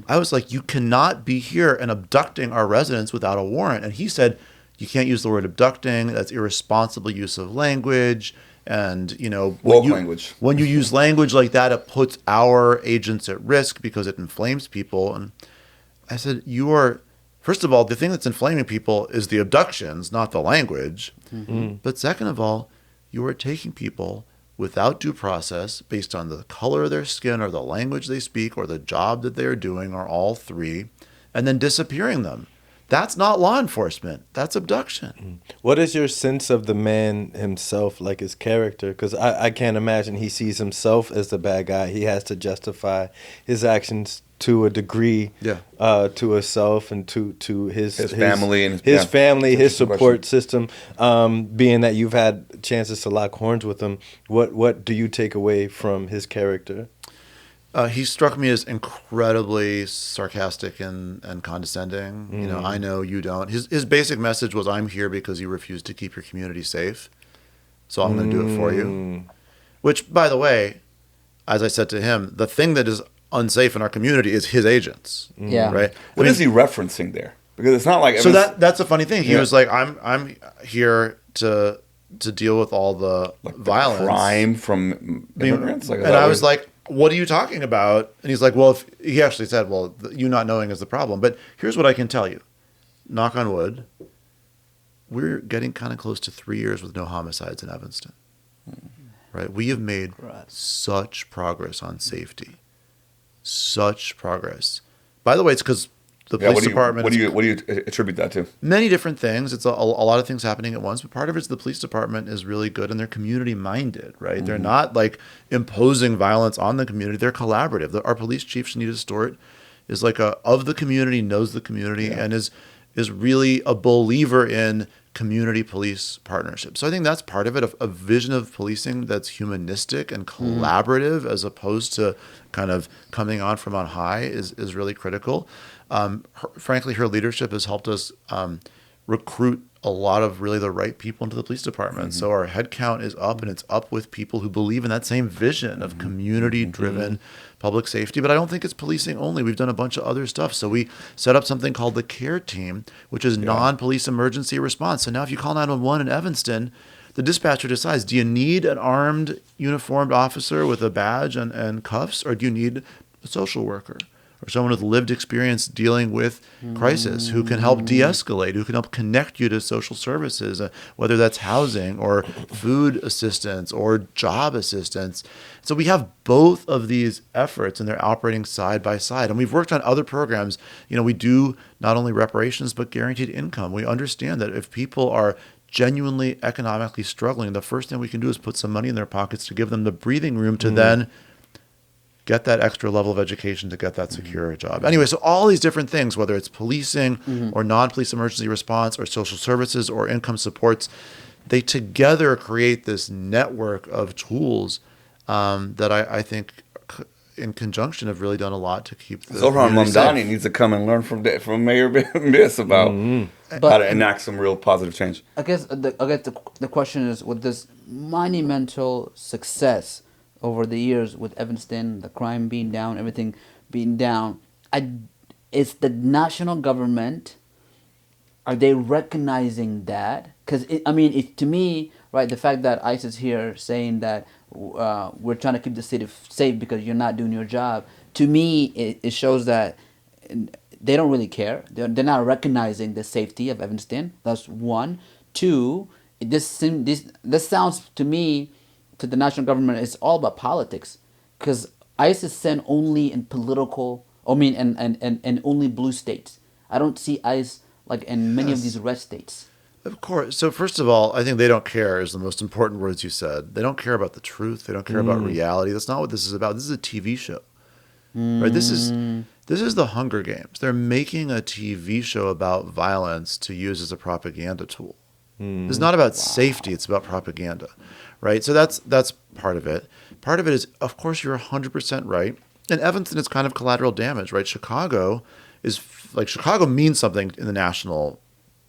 S4: I was like, you cannot be here and abducting our residents without a warrant. And he said, you can't use the word abducting. That's irresponsible use of language. And,
S1: language.
S4: When you use language like that, it puts our agents at risk because it inflames people. And I said, first of all, the thing that's inflaming people is the abductions, not the language. But second of all, you are taking people without due process based on the color of their skin or the language they speak or the job that they are doing or all three, and then disappearing them. That's not law enforcement. That's abduction.
S2: What is your sense of the man himself, like his character? Because I can't imagine he sees himself as the bad guy. He has to justify his actions to a degree, to himself and to his
S1: family and
S2: his family, his support system. Being that you've had chances to lock horns with him, what do you take away from his character?
S4: He struck me as incredibly sarcastic and condescending. I know you don't. His basic message was, I'm here because you refuse to keep your community safe. so I'm going to do it for you. Which, by the way, as I said to him, the thing that is unsafe in our community is his agents.
S3: Yeah.
S4: Right?
S1: What is he referencing there? Because it's not like
S4: So that's a funny thing. He was like, I'm here to deal with all the violence,
S1: crime from immigrants.
S4: and I was like, what are you talking about? And he's like, well, he actually said, well, you not knowing is the problem. But here's what I can tell you. Knock on wood. We're getting kind of close to 3 years with no homicides in Evanston. Right? We have made such progress on safety. Such progress. By the way, it's because the police department.
S1: What do you attribute that to?
S4: Many different things. It's a lot of things happening at once, but part of it is the police department is really good and they're community minded, right? They're not like imposing violence on the community. They're collaborative. Our police chief, Shanita Stewart, is like of the community, knows the community, and is really a believer in community police partnership. So I think that's part of it, a vision of policing that's humanistic and collaborative as opposed to kind of coming on from on high is really critical. Frankly, her leadership has helped us recruit a lot of really the right people into the police department. So our headcount is up, and it's up with people who believe in that same vision of community-driven public safety. But I don't think it's policing only. We've done a bunch of other stuff. So we set up something called the CARE team, which is non-police emergency response. So now if you call 911 in Evanston, the dispatcher decides, do you need an armed, uniformed officer with a badge and cuffs, or do you need a social worker? Or someone with lived experience dealing with crisis who can help de-escalate, who can help connect you to social services, whether that's housing or food assistance or job assistance. So we have both of these efforts, and they're operating side by side. And we've worked on other programs. We do not only reparations, but guaranteed income. We understand that if people are genuinely economically struggling, the first thing we can do is put some money in their pockets to give them the breathing room to then get that extra level of education to get that secure job. Anyway, so all these different things, whether it's policing or non-police emergency response or social services or income supports, they together create this network of tools that I think in conjunction have really done a lot to keep the
S1: Zohran Mamdani needs to come and learn from Mayor Biss about how to enact some real positive change.
S3: I guess the question is, with this monumental success over the years with Evanston, the crime being down, everything being down, is the national government, are they recognizing that? Because, to me, right, the fact that ICE is here saying that we're trying to keep the city safe because you're not doing your job, to me, it shows that they don't really care. They're not recognizing the safety of Evanston. That's one. Two, this sounds to me, to the national government, it's all about politics, because ICE is sent only in political, and only blue states. I don't see ICE like in many of these red states.
S4: Of course. So first of all, I think they don't care is the most important words you said. They don't care about the truth. They don't care about reality. That's not what this is about. This is a TV show. Right? This is the Hunger Games. They're making a TV show about violence to use as a propaganda tool. It's not about safety. It's about propaganda. Right? So that's part of it. Part of it is, of course, you're 100% right. In Evanston, it's kind of collateral damage, right? Chicago means something in the national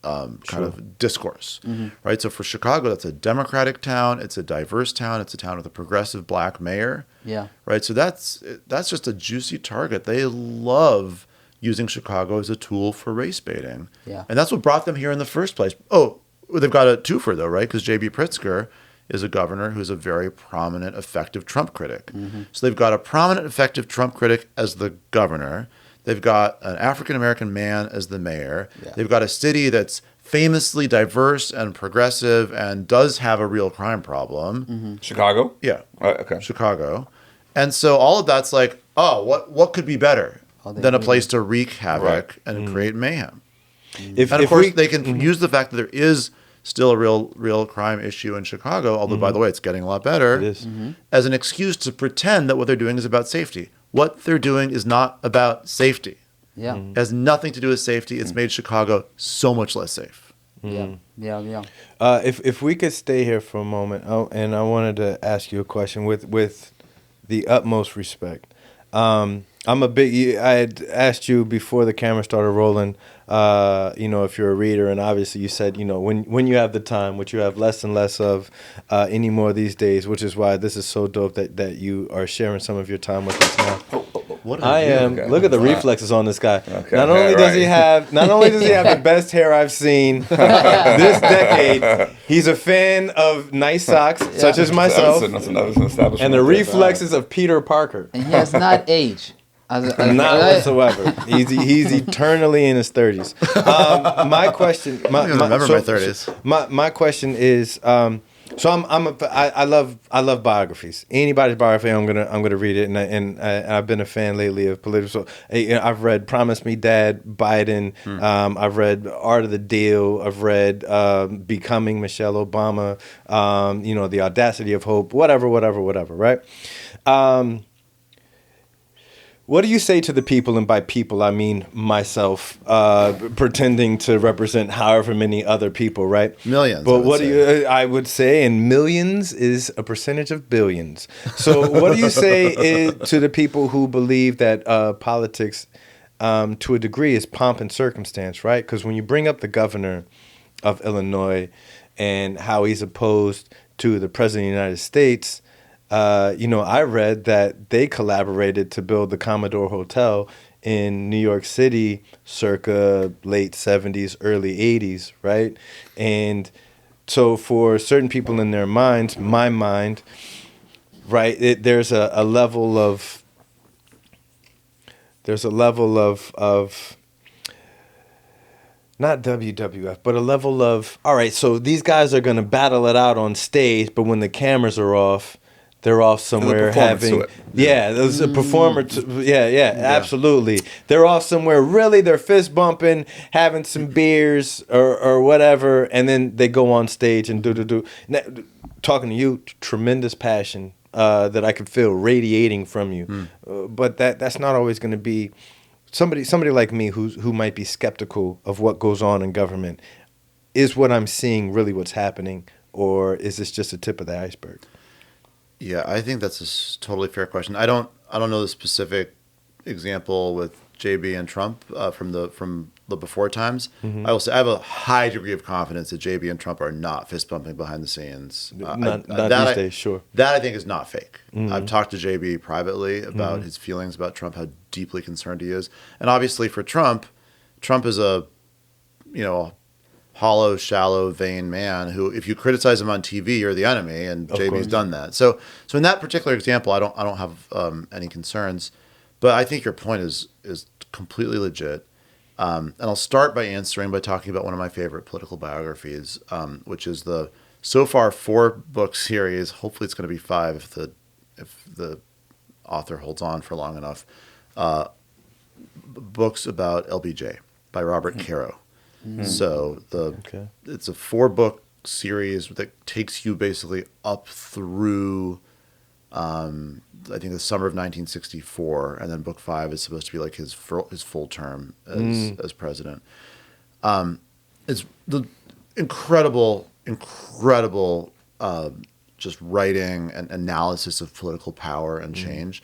S4: kind of discourse, right? So for Chicago, that's a Democratic town. It's a diverse town. It's a town with a progressive black mayor.
S3: Yeah.
S4: Right? So that's just a juicy target. They love using Chicago as a tool for race baiting.
S3: Yeah.
S4: And that's what brought them here in the first place. Oh, they've got a twofer, though, right? Because J.B. Pritzker is a governor who's a very prominent, effective Trump critic. So they've got a prominent, effective Trump critic as the governor. They've got an African-American man as the mayor. Yeah. They've got a city that's famously diverse and progressive and does have a real crime problem.
S1: Chicago?
S4: Yeah.
S1: Okay.
S4: Chicago. And so all of that's like, what could be better than a place to wreak havoc and create mayhem? And of course, they can use the fact that there is still a real crime issue in Chicago, although, by the way, it's getting a lot better,
S2: It is.
S4: as an excuse to pretend that what they're doing is about safety. What they're doing is not about safety.
S3: Yeah.
S4: It has nothing to do with safety. It's made Chicago so much less safe.
S3: Yeah.
S2: If we could stay here for a moment, and I wanted to ask you a question with the utmost respect. I'm a big. I had asked you before the camera started rolling. If you're a reader, and obviously you said, when you have the time, which you have less and less of anymore these days, which is why this is so dope that you are sharing some of your time with us now.
S4: What
S2: I am.
S1: Okay.
S2: Look at the reflexes on this guy.
S1: Okay.
S2: Not only does he have the best hair I've seen this decade, he's a fan of nice socks, such as myself,
S1: That's an establishment.
S2: and the reflexes of Peter Parker.
S3: And he has not aged.
S2: Not whatsoever. He's eternally in his 30s. My question.
S4: I don't remember my 30s.
S2: My question is. I love biographies. Anybody's biography, I'm gonna read it, and I've been a fan lately of political. I've read Promise Me Dad, Biden. I've read Art of the Deal. I've read Becoming Michelle Obama. The Audacity of Hope. Whatever. Right. What do you say to the people, and by people I mean myself, pretending to represent however many other people, right?
S4: Millions.
S2: But I would say, and millions is a percentage of billions. So what do you say to the people who believe that politics, to a degree, is pomp and circumstance, right? Because when you bring up the governor of Illinois and how he's opposed to the president of the United States, I read that they collaborated to build the Commodore Hotel in New York City circa late 70s, early 80s, right? And so for certain people in their minds, my mind, right, there's a level of not WWF, but a level of, all right, so these guys are going to battle it out on stage, but when the cameras are off, they're off somewhere having, there's a performer. Absolutely. They're off somewhere, really, they're fist bumping, having some beers or whatever, and then they go on stage and do. Now, talking to you, tremendous passion that I could feel radiating from you, but that's not always going to be somebody like me who might be skeptical of what goes on in government. Is what I'm seeing really what's happening, or is this just a tip of the iceberg?
S4: Yeah, I think that's a totally fair question. I don't know the specific example with JB and Trump from the before times.
S2: Mm-hmm.
S4: I will say I have a high degree of confidence that JB and Trump are not fist bumping behind the scenes.
S2: Not these days, sure.
S4: That I think is not fake.
S2: Mm-hmm.
S4: I've talked to JB privately about his feelings about Trump, how deeply concerned he is, and obviously for Trump is a hollow, shallow, vain man who, if you criticize him on TV, you're the enemy, and JB's done that. So in that particular example, I don't have any concerns, but I think your point is completely legit. And I'll start by answering by talking about one of my favorite political biographies, which is the so far 4-book series. Hopefully, it's going to be 5 if the author holds on for long enough. Books about LBJ by Robert Caro. So it's a 4-book series that takes you basically up through I think the summer of 1964, and then book 5 is supposed to be like his full term as president. It's the incredible just writing and analysis of political power and change.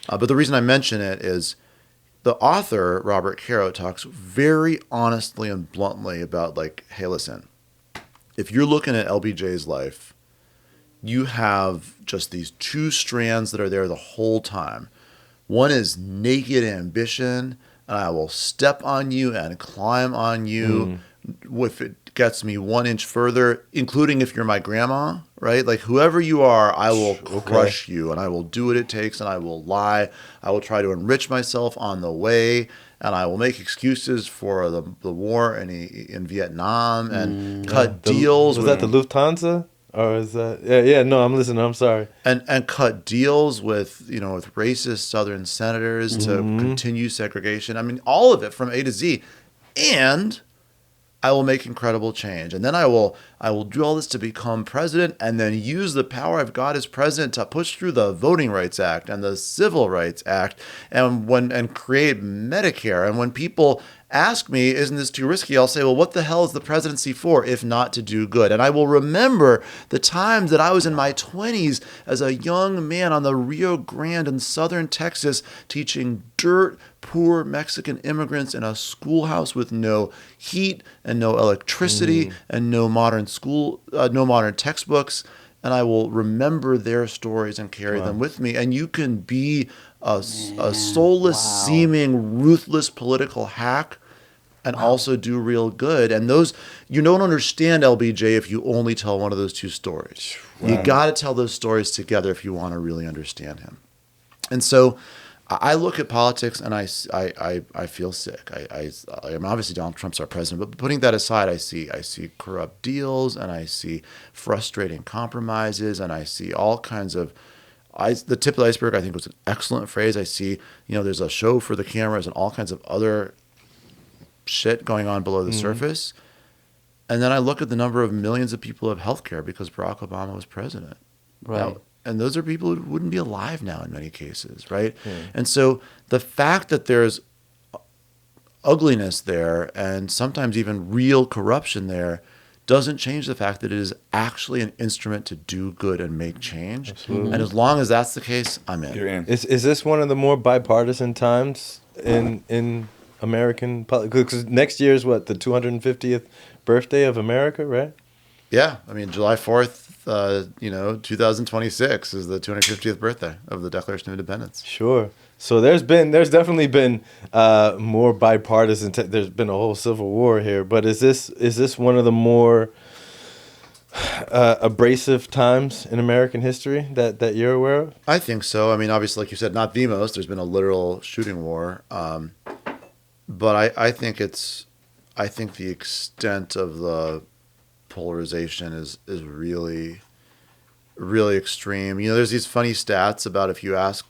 S4: But the reason I mention it is the author, Robert Caro, talks very honestly and bluntly about, like, hey, listen, if you're looking at LBJ's life, you have just these 2 strands that are there the whole time. One is naked ambition, and I will step on you and climb on you if it gets me 1 inch further, including if you're my grandma, right? Like, whoever you are, I will crush you, and I will do what it takes, and I will lie. I will try to enrich myself on the way, and I will make excuses for the war in Vietnam and cut deals.
S2: Was that the Lufthansa? Or is that no, I'm listening, I'm sorry.
S4: And cut deals with with racist Southern senators to continue segregation. I mean, all of it from A to Z. And I will make incredible change. And then I will do all this to become president, and then use the power I've got as president to push through the Voting Rights Act and the Civil Rights Act and create Medicare. And when people ask me, isn't this too risky? I'll say, well, what the hell is the presidency for if not to do good? And I will remember the times that I was in my 20s as a young man on the Rio Grande in southern Texas teaching dirt poor Mexican immigrants in a schoolhouse with no heat and no electricity and no modern textbooks. And I will remember their stories and carry them with me. And you can be a soulless, seeming, ruthless political hack and also do real good. And those, you don't understand LBJ if you only tell one of those two stories. You got to tell those stories together if you want to really understand him. And so I look at politics and I feel sick. I'm obviously Donald Trump's our president, but putting that aside, I see corrupt deals and I see frustrating compromises and I see all kinds of. The tip of the iceberg, I think, was an excellent phrase. I see, there's a show for the cameras and all kinds of other shit going on below the surface. And then I look at the number of millions of people who have health care because Barack Obama was president.
S3: Right.
S4: Now, and those are people who wouldn't be alive now in many cases, right? And so the fact that there's ugliness there and sometimes even real corruption there doesn't change the fact that it is actually an instrument to do good and make change. Absolutely. And as long as that's the case, I'm in.
S1: You're in.
S2: Is this one of the more bipartisan times in American politics? Because next year is what, the 250th birthday of America, right?
S4: Yeah, I mean, July 4th, 2026 is the 250th birthday of the Declaration of Independence.
S2: Sure. So there's definitely been more bipartisan. There's been a whole civil war here, but is this one of the more abrasive times in American history that you're aware of?
S4: I think so. I mean, obviously, like you said, not the most. There's been a literal shooting war, but I think the extent of the polarization is really, really extreme. There's these funny stats about if you ask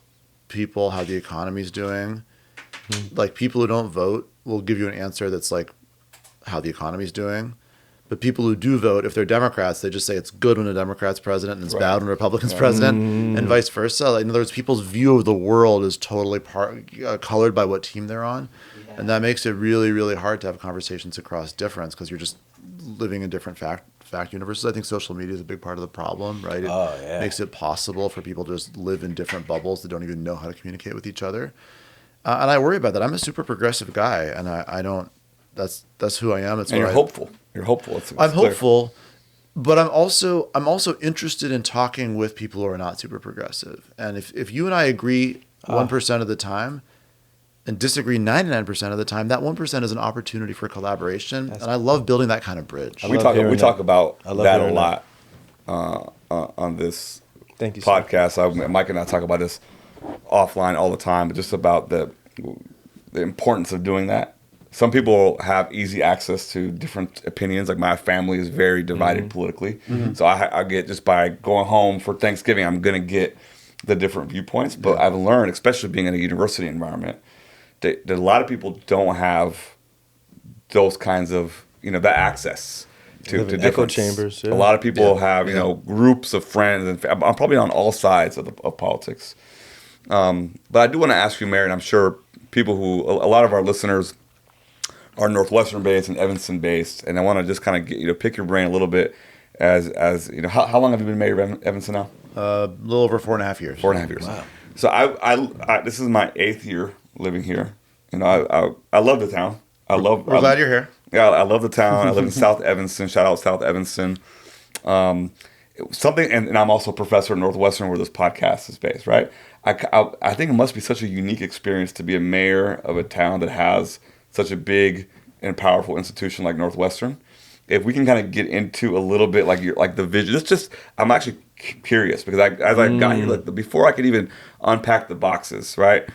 S4: people how the economy's doing, like people who don't vote will give you an answer that's like how the economy's doing. But people who do vote, if they're Democrats, they just say it's good when a Democrat's president and it's bad when a Republican's president, and vice versa. Like, in other words, people's view of the world is totally colored by what team they're on. Yeah. And that makes it really, really hard to have conversations across difference because you're just living in different fact universes. I think social media is a big part of the problem, right? It makes it possible for people to just live in different bubbles that don't even know how to communicate with each other. And I worry about that. I'm a super progressive guy, and I don't. That's who I am. That's
S1: and you're hopeful. You're hopeful.
S4: I'm hopeful, but I'm also interested in talking with people who are not super progressive. And if you and I agree 1% of the time and disagree 99% of the time, that 1% is an opportunity for collaboration. And I love building that kind of bridge.
S1: We talk about that a lot on this podcast. Mike and I talk about this offline all the time, but just about the importance of doing that. Some people have easy access to different opinions. Like my family is very divided politically. Mm-hmm. So I get, just by going home for Thanksgiving, I'm going to get the different viewpoints. But I've learned, especially being in a university environment, that a lot of people don't have those kinds of, that access to
S2: echo chambers. Yeah.
S1: A lot of people have, groups of friends. And I'm probably on all sides of politics. But I do want to ask you, Mary, and I'm sure people a lot of our listeners are Northwestern based and Evanston based, and I want to just kind of get pick your brain a little bit as how long have you been mayor of Evanston now?
S4: A little over 4.5 years.
S1: 4.5 years. Wow. So I this is my 8th year living here. I love the town.
S4: We're glad you're here.
S1: Yeah, I love the town. I live in South Evanston. Shout out South Evanston. Something, and I'm also a professor at Northwestern where this podcast is based. Right. I think it must be such a unique experience to be a mayor of a town that has such a big and powerful institution like Northwestern. If we can kind of get into a little bit like the vision, I'm actually curious because as I got here, before I could even unpack the boxes, right?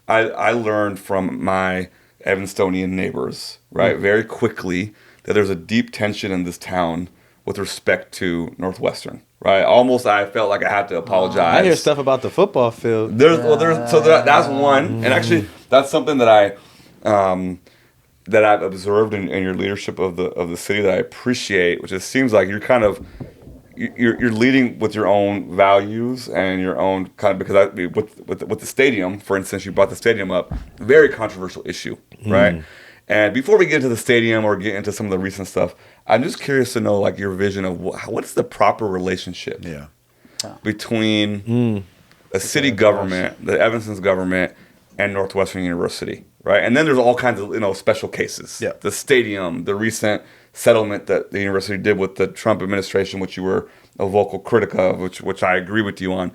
S1: I learned from my Evanstonian neighbors, right, very quickly that there's a deep tension in this town with respect to Northwestern, right? Almost I felt like I had to apologize.
S2: I hear stuff about the football field.
S1: That's one, and actually that's something that that I've observed in your leadership of the city that I appreciate, which it seems like you're kind of you're leading with your own values and your own kind of, because with the stadium, for instance, you brought the stadium up, very controversial issue, right? And before we get into the stadium or get into some of the recent stuff, I'm just curious to know like your vision of what's the proper relationship between a city government, the Evanston's government, and Northwestern University, right? And then there's all kinds of special cases.
S4: Yeah.
S1: The stadium, the recent settlement that the university did with the Trump administration, which you were a vocal critic of, which I agree with you on.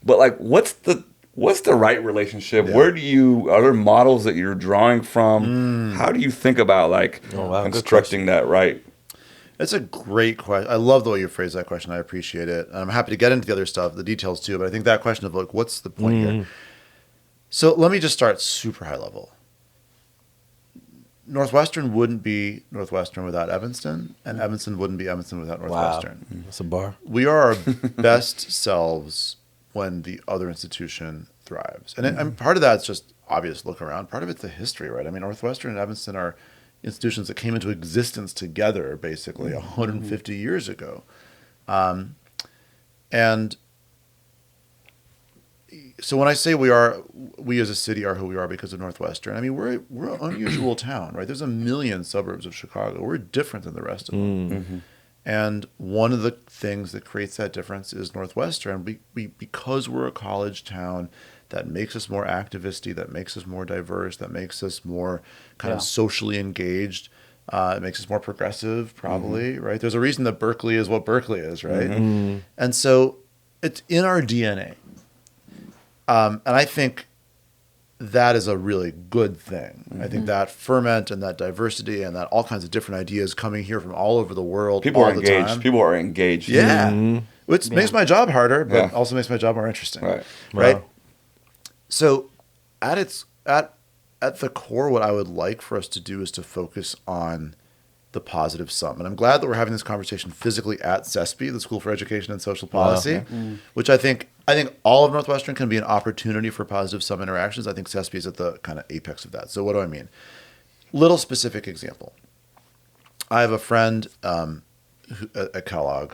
S1: But like, what's the right relationship?
S4: Yeah.
S1: Where are there models that you're drawing from? How do you think about like constructing that right?
S4: It's a great question. I love the way you phrase that question. I appreciate it. And I'm happy to get into the other stuff, the details too. But I think that question of like, what's the point here? So let me just start super high level. Northwestern wouldn't be Northwestern without Evanston, and Evanston wouldn't be Evanston without Northwestern.
S2: Wow. That's a bar.
S4: We are our best selves when the other institution thrives. And part of that's just obvious look around. Part of it's the history, right? I mean, Northwestern and Evanston are institutions that came into existence together basically 150 years ago. And so when I say we as a city are who we are because of Northwestern, I mean, we're an unusual town, right? There's a million suburbs of Chicago. We're different than the rest of them. And one of the things that creates that difference is Northwestern. Because we're a college town, that makes us more activisty, that makes us more diverse, that makes us more kind of socially engaged. It makes us more progressive, probably, right? There's a reason that Berkeley is what Berkeley is, right? And so it's in our DNA. And I think that is a really good thing. I think that ferment and that diversity and that all kinds of different ideas coming here from all over the world.
S1: People
S4: all
S1: are engaged.
S4: The time.
S1: People are engaged.
S4: Yeah. Which makes my job harder, but also makes my job more interesting. Right? So at the core, what I would like for us to do is to focus on the positive sum. And I'm glad that we're having this conversation physically at CESP, the School for Education and Social Policy, which I think all of Northwestern can be an opportunity for positive sum interactions. I think CESP is at the kind of apex of that. So what do I mean? Little specific example. I have a friend at Kellogg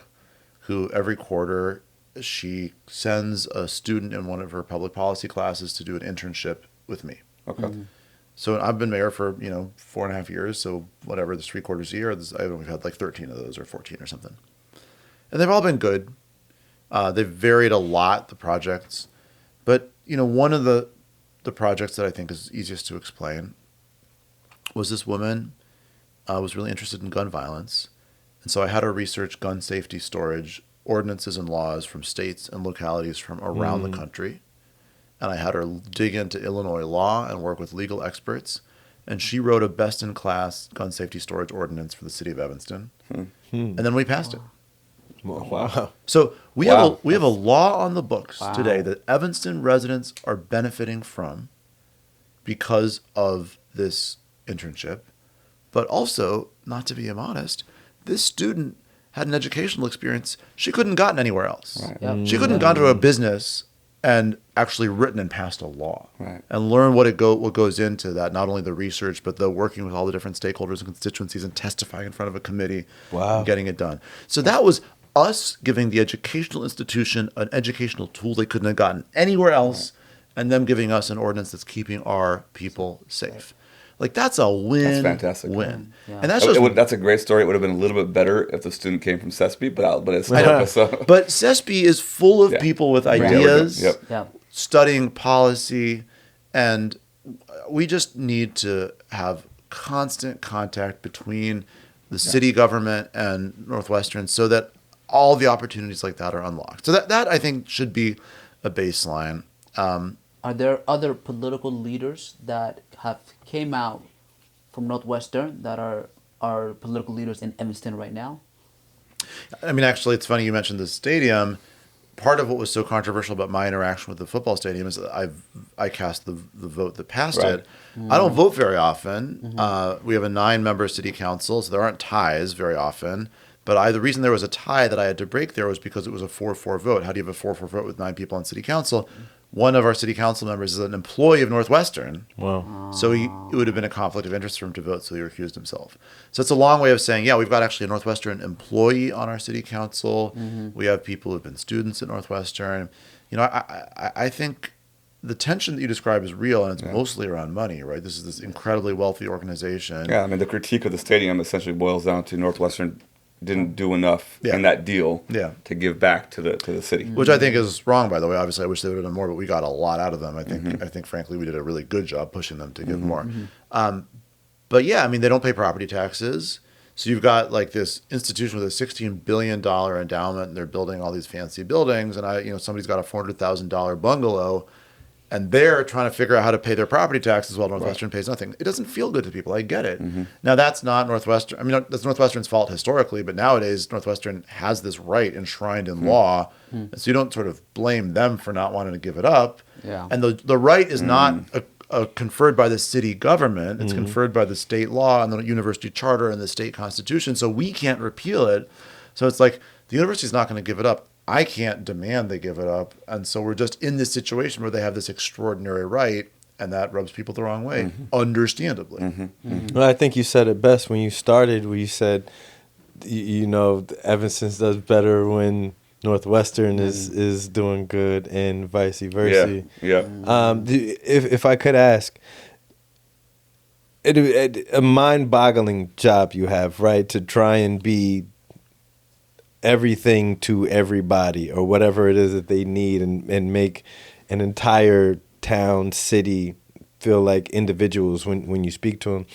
S4: who every quarter she sends a student in one of her public policy classes to do an internship with me.
S1: Okay.
S4: So I've been mayor for 4.5 years. So whatever, there's 3/4 a year. We've had like 13 of those or 14 or something, and they've all been good. They've varied a lot, the projects, but one of the projects that I think is easiest to explain was this woman was really interested in gun violence, and so I had her research gun safety storage ordinances and laws from states and localities from around the country. And I had her dig into Illinois law and work with legal experts. And she wrote a best-in-class gun safety storage ordinance for the city of Evanston. And then we passed it.
S2: Wow.
S4: So we have a law on the books today that Evanston residents are benefiting from because of this internship. But also, not to be immodest, this student had an educational experience she couldn't have gotten anywhere else. She couldn't have gone to a business and actually written and passed a law and learn what goes into that, not only the research, but the working with all the different stakeholders and constituencies and testifying in front of a committee and getting it done. So that was us giving the educational institution an educational tool they couldn't have gotten anywhere else, and them giving us an ordinance that's keeping our people safe. Like, that's a win.
S1: That's fantastic.
S4: Win.
S3: Yeah.
S4: And that's
S1: that's a great story. It would have been a little bit better if the student came from CESP, but it's still
S4: But CESP is full of people with ideas, studying policy, and we just need to have constant contact between the city government and Northwestern so that all the opportunities like that are unlocked. So that I think should be a baseline.
S3: Are there other political leaders that have came out from Northwestern that are political leaders in Evanston right now?
S4: I mean, actually, it's funny you mentioned the stadium. Part of what was so controversial about my interaction with the football stadium is that I cast the vote that passed it. I don't vote very often. We have a 9-member city council, so there aren't ties very often. But the reason there was a tie that I had to break there was because it was a 4-4 vote. How do you have a 4-4 vote with 9 people on city council? One of our city council members is an employee of Northwestern.
S2: Wow.
S4: So it would have been a conflict of interest for him to vote, so he recused himself. So it's a long way of saying, we've got actually a Northwestern employee on our city council. We have people who've been students at Northwestern. I think the tension that you describe is real, and it's mostly around money, right? This is this incredibly wealthy organization.
S1: Yeah, I mean, the critique of the stadium essentially boils down to Northwestern didn't do enough in that deal to give back to the city.
S4: Which I think is wrong, by the way. Obviously, I wish they would have done more, but we got a lot out of them. I think, frankly, we did a really good job pushing them to give more. But yeah, I mean, they don't pay property taxes. So you've got like this institution with a $16 billion endowment, and they're building all these fancy buildings. And somebody's got a $400,000 bungalow, and they're trying to figure out how to pay their property taxes while Northwestern pays nothing. It doesn't feel good to people. I get it. Now, that's not Northwestern. I mean, that's Northwestern's fault historically, but nowadays Northwestern has this right enshrined in law. So you don't sort of blame them for not wanting to give it up.
S3: Yeah.
S4: And the right is not conferred by the city government. It's conferred by the state law and the university charter and the state constitution. So we can't repeal it. So it's like the university's not going to give it up. I can't demand they give it up. And so we're just in this situation where they have this extraordinary right, and that rubs people the wrong way, understandably.
S2: Well, I think you said it best when you started, where you said, Evanston does better when Northwestern is doing good and vice versa. If I could ask, a mind-boggling job you have, right, to try and be everything to everybody or whatever it is that they need and make an entire town, city feel like individuals when you speak to them.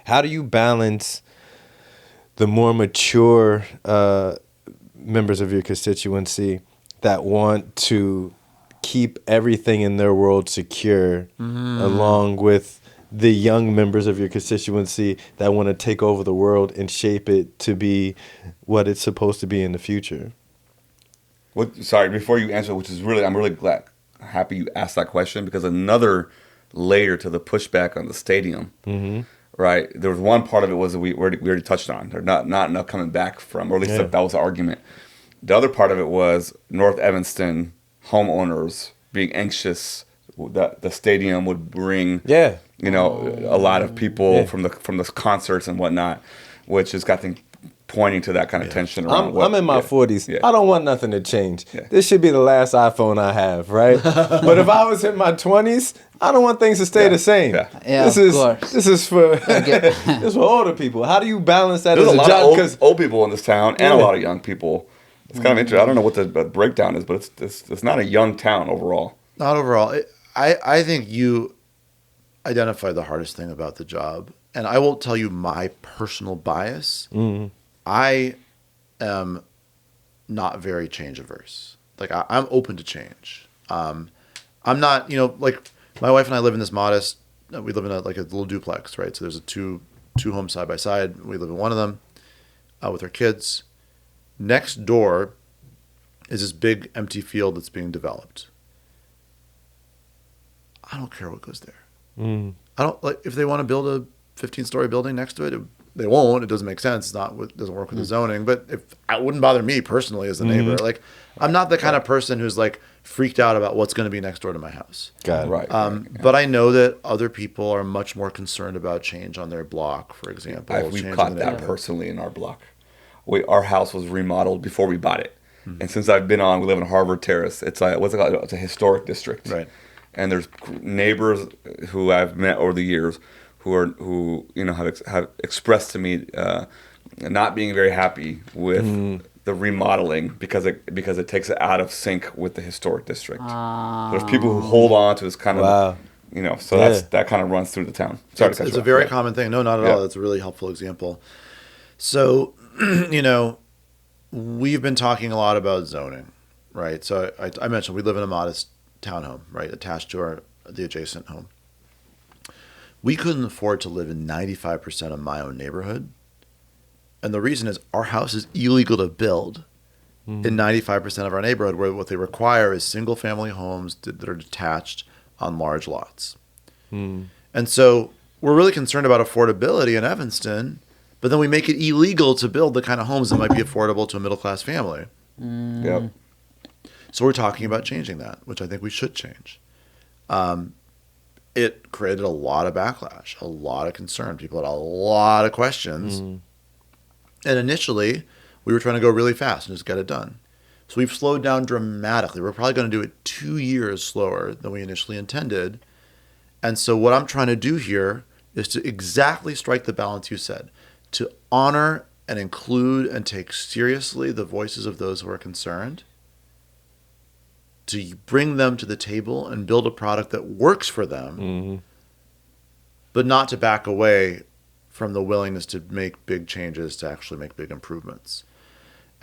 S2: How do you balance the more mature members of your constituency that want to keep everything in their world secure along with the young members of your constituency that want to take over the world and shape it to be what it's supposed to be in the future?
S1: Sorry, before you answer, I'm really happy you asked that question, because another layer to the pushback on the stadium, right? There was one part of it was that we already touched on. They're not enough coming back from, or at least that was the argument. The other part of it was North Evanston homeowners being anxious that the stadium would bring, a lot of people from the concerts and whatnot, which has got them pointing to that kind of tension around.
S2: I'm in my 40s. I don't want nothing to change. This should be the last iPhone I have, right? But if I was in my 20s, I don't want things to stay the same. This is for this is for older people. How do you balance that?
S1: There's a lot of old people in this town and a lot of young people. It's kind of interesting. I don't know what the breakdown is, but it's not a young town overall.
S4: Not overall. I think you identify the hardest thing about the job. And I will tell you my personal bias. I am not very change averse. Like, I'm open to change. I'm not, like my wife and I live in this modest, we live in a little duplex, right? So there's a two homes side by side. We live in one of them with our kids. Next door is this big empty field that's being developed. I don't care what goes there. I don't like if they want to build a 15-story building next to it. They won't. It doesn't make sense. It doesn't work with the zoning. But it wouldn't bother me personally as a neighbor. Like, I'm not the kind of person who's like freaked out about what's going to be next door to my house.
S2: Got it.
S1: Right.
S4: But I know that other people are much more concerned about change on their block, for example.
S1: We've caught that personally in our block. Our house was remodeled before we bought it, and since I've been on, we live in Harvard Terrace. It's what's it called? It's a historic district,
S4: right?
S1: And there's neighbors who I've met over the years who have expressed to me not being very happy with the remodeling because it takes it out of sync with the historic district. There's people who hold on to this kind of that kind of runs through the town. Sorry,
S4: it's a very common thing. No, not at all. That's a really helpful example. So, we've been talking a lot about zoning, right? So I mentioned we live in a modest townhome, right, attached to the adjacent home. We couldn't afford to live in 95% of my own neighborhood. And the reason is our house is illegal to build in 95% of our neighborhood, where what they require is single-family homes that are detached on large lots. And so we're really concerned about affordability in Evanston, but then we make it illegal to build the kind of homes that might be affordable to a middle-class family.
S1: Yep.
S4: So we're talking about changing that, which I think we should change. It created a lot of backlash, a lot of concern. People had a lot of questions. And initially, we were trying to go really fast and just get it done. So we've slowed down dramatically. We're probably going to do it 2 years slower than we initially intended. And so what I'm trying to do here is to exactly strike the balance you said, to honor and include and take seriously the voices of those who are concerned, to bring them to the table and build a product that works for them, but not to back away from the willingness to make big changes, to actually make big improvements.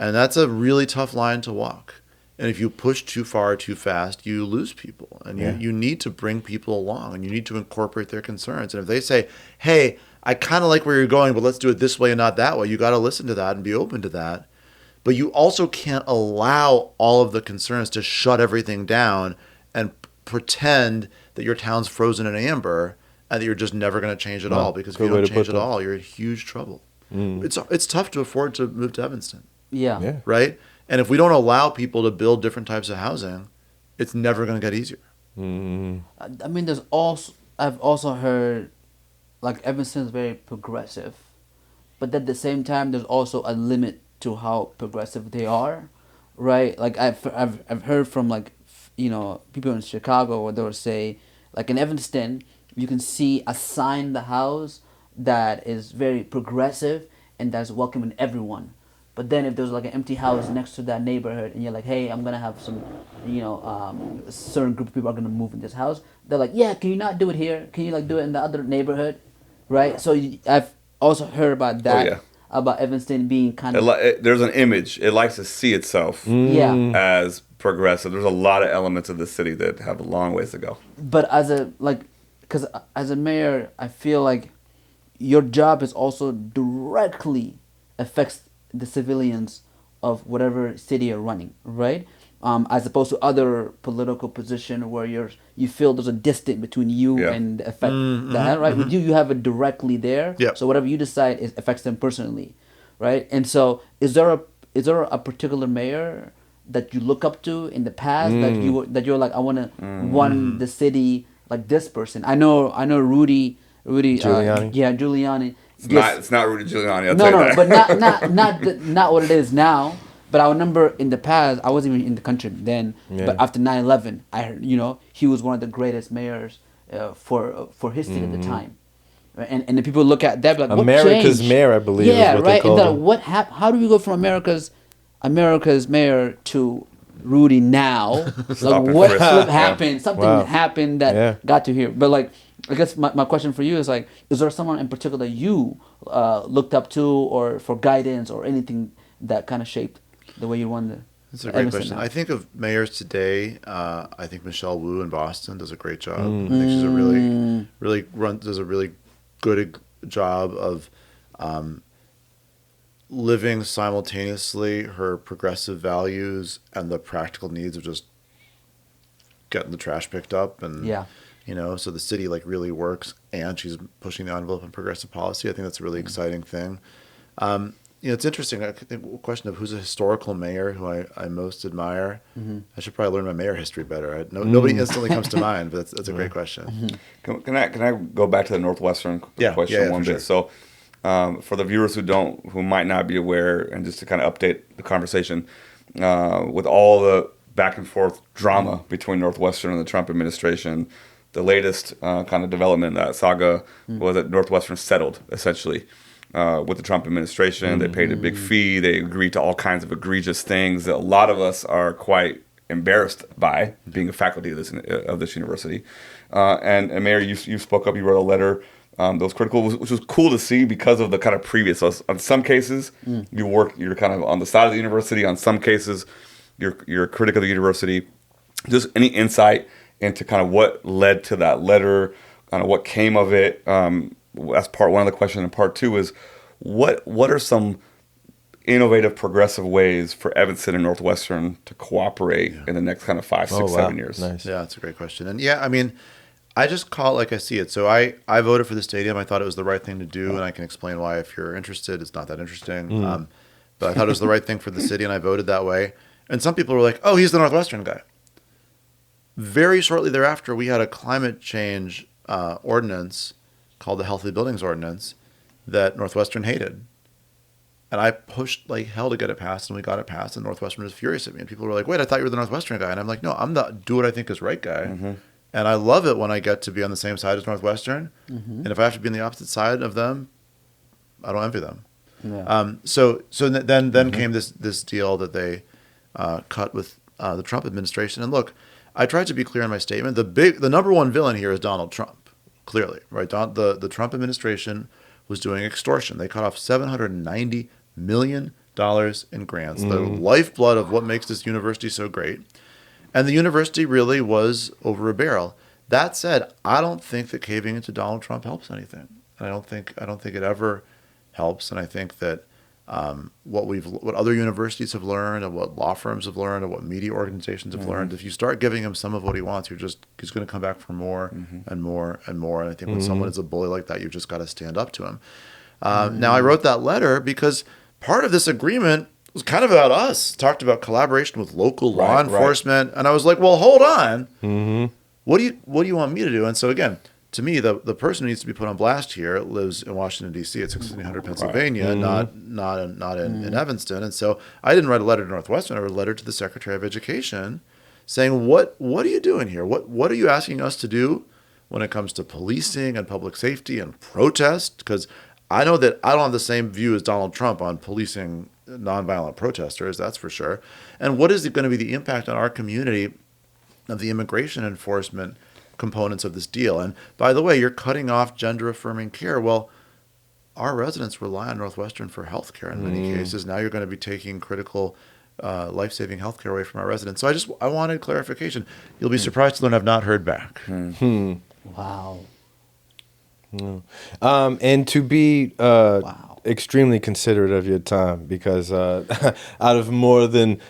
S4: And that's a really tough line to walk. And if you push too far, too fast, you lose people. And you need to bring people along, and you need to incorporate their concerns. And if they say, hey, I kind of like where you're going, but let's do it this way and not that way, you got to listen to that and be open to that. But you also can't allow all of the concerns to shut everything down and pretend that your town's frozen in amber and that you're just never going to change at all. Because if you don't change at all, you're in huge trouble. It's tough to afford to move to Evanston.
S3: Yeah.
S4: Right? And if we don't allow people to build different types of housing, it's never going to get easier.
S3: I mean, I've also heard, like, Evanston is very progressive, but at the same time, there's also a limit to how progressive they are, right? Like, I've heard from, like, people in Chicago where they'll say, like, in Evanston, you can see a sign in the house that is very progressive and that's welcoming everyone. But then if there's like an empty house next to that neighborhood and you're like, hey, I'm going to have some, a certain group of people are going to move in this house. They're like, yeah, can you not do it here? Can you like do it in the other neighborhood? Right? So I've also heard about that, about Evanston being kind of...
S1: there's an image. It likes to see itself as progressive. There's a lot of elements of the city that have a long ways to go.
S3: But because as a mayor, I feel like your job is also directly affects the civilians of whatever city you're running, right? As opposed to other political position where you feel there's a distance between you and the effect that, right? With you have it directly there. So whatever you decide affects them personally, right? And so is there a particular mayor that you look up to in the past that you're like, I want to run the city like this person? I know Rudy
S2: Giuliani.
S3: Giuliani.
S1: It's not Rudy Giuliani. I'll tell you that.
S3: But not what it is now. But I remember in the past, I wasn't even in the country then. But after 9/11, I heard, he was one of the greatest mayors for his city at the time. Right? And the people look at that like, what
S2: America's
S3: changed?
S2: mayor, I believe.
S3: Yeah,
S2: is what
S3: right.
S2: They call
S3: And then how do we go from America's mayor to Rudy now? Like what happened? Something happened that got to here. But like, I guess my question for you is like, is there someone in particular you looked up to or for guidance or anything that kind of shaped the way you run the...
S4: That's a great question. Now. I think of mayors today. I think Michelle Wu in Boston does a great job. I think she's does a really good job of living simultaneously her progressive values and the practical needs of just getting the trash picked up and so the city like really works, and she's pushing the envelope on progressive policy. I think that's a really exciting thing. It's interesting. I think a question of who's a historical mayor who I most admire. I should probably learn my mayor history better. Nobody instantly comes to mind, but that's a great question.
S1: Can I go back to the Northwestern question one bit?
S4: Sure.
S1: So, for the viewers who might not be aware, and just to kind of update the conversation, with all the back and forth drama between Northwestern and the Trump administration, the latest kind of development in that saga was that Northwestern settled essentially. With the Trump administration. They paid a big fee. They agreed to all kinds of egregious things that a lot of us are quite embarrassed by, being a faculty of this university. And Mayor, you spoke up. You wrote a letter that was critical, which was cool to see because of the kind of previous. So on some cases, you're kind of on the side of the university. On some cases, you're critical of the university. Just any insight into kind of what led to that letter, kind of what came of it. That's part one of the question, and part two is what are some innovative, progressive ways for Evanston and Northwestern to cooperate in the next kind of 5, 6, 7 years?
S2: Nice.
S4: Yeah, that's a great question. And I mean, I just call it like I see it. So I voted for the stadium. I thought it was the right thing to do, and I can explain why if you're interested. It's not that interesting. But I thought it was the right thing for the city, and I voted that way. And some people were like, oh, he's the Northwestern guy. Very shortly thereafter, we had a climate change ordinance called the Healthy Buildings Ordinance that Northwestern hated. And I pushed like hell to get it passed, and we got it passed, and Northwestern was furious at me. And people were like, wait, I thought you were the Northwestern guy. And I'm like, no, I'm the do what I think is right guy. And I love it when I get to be on the same side as Northwestern. And if I have to be on the opposite side of them, I don't envy them.
S3: Yeah.
S4: So then came this deal that they cut with the Trump administration. And look, I tried to be clear in my statement. The number one villain here is Donald Trump, clearly, right? The Trump administration was doing extortion. They cut off $790 million in grants, the lifeblood of what makes this university so great. And the university really was over a barrel. That said, I don't think that caving into Donald Trump helps anything. And I don't think it ever helps. And I think that what other universities have learned, and what law firms have learned, and what media organizations have learned, if you start giving him some of what he wants, he's going to come back for more and more and more. And I think when someone is a bully like that, you've just got to stand up to him. Now, I wrote that letter because part of this agreement was kind of about us. Talked about collaboration with local law enforcement, and I was like, well, hold on. What do you want me to do? And so again, to me, the person who needs to be put on blast here lives in Washington, D.C. at 1600 Pennsylvania, not in Evanston. And so I didn't write a letter to Northwestern. I wrote a letter to the Secretary of Education saying, what are you doing here? What are you asking us to do when it comes to policing and public safety and protest? Because I know that I don't have the same view as Donald Trump on policing nonviolent protesters, that's for sure. And what is going to be the impact on our community of the immigration enforcement components of this deal? And by the way, you're cutting off gender-affirming care. Well, our residents rely on Northwestern for health care in many cases. Now you're going to be taking critical life-saving health care away from our residents. So I wanted clarification. You'll be surprised to learn I've not heard back.
S3: Wow.
S2: And to be extremely considerate of your time, because out of more than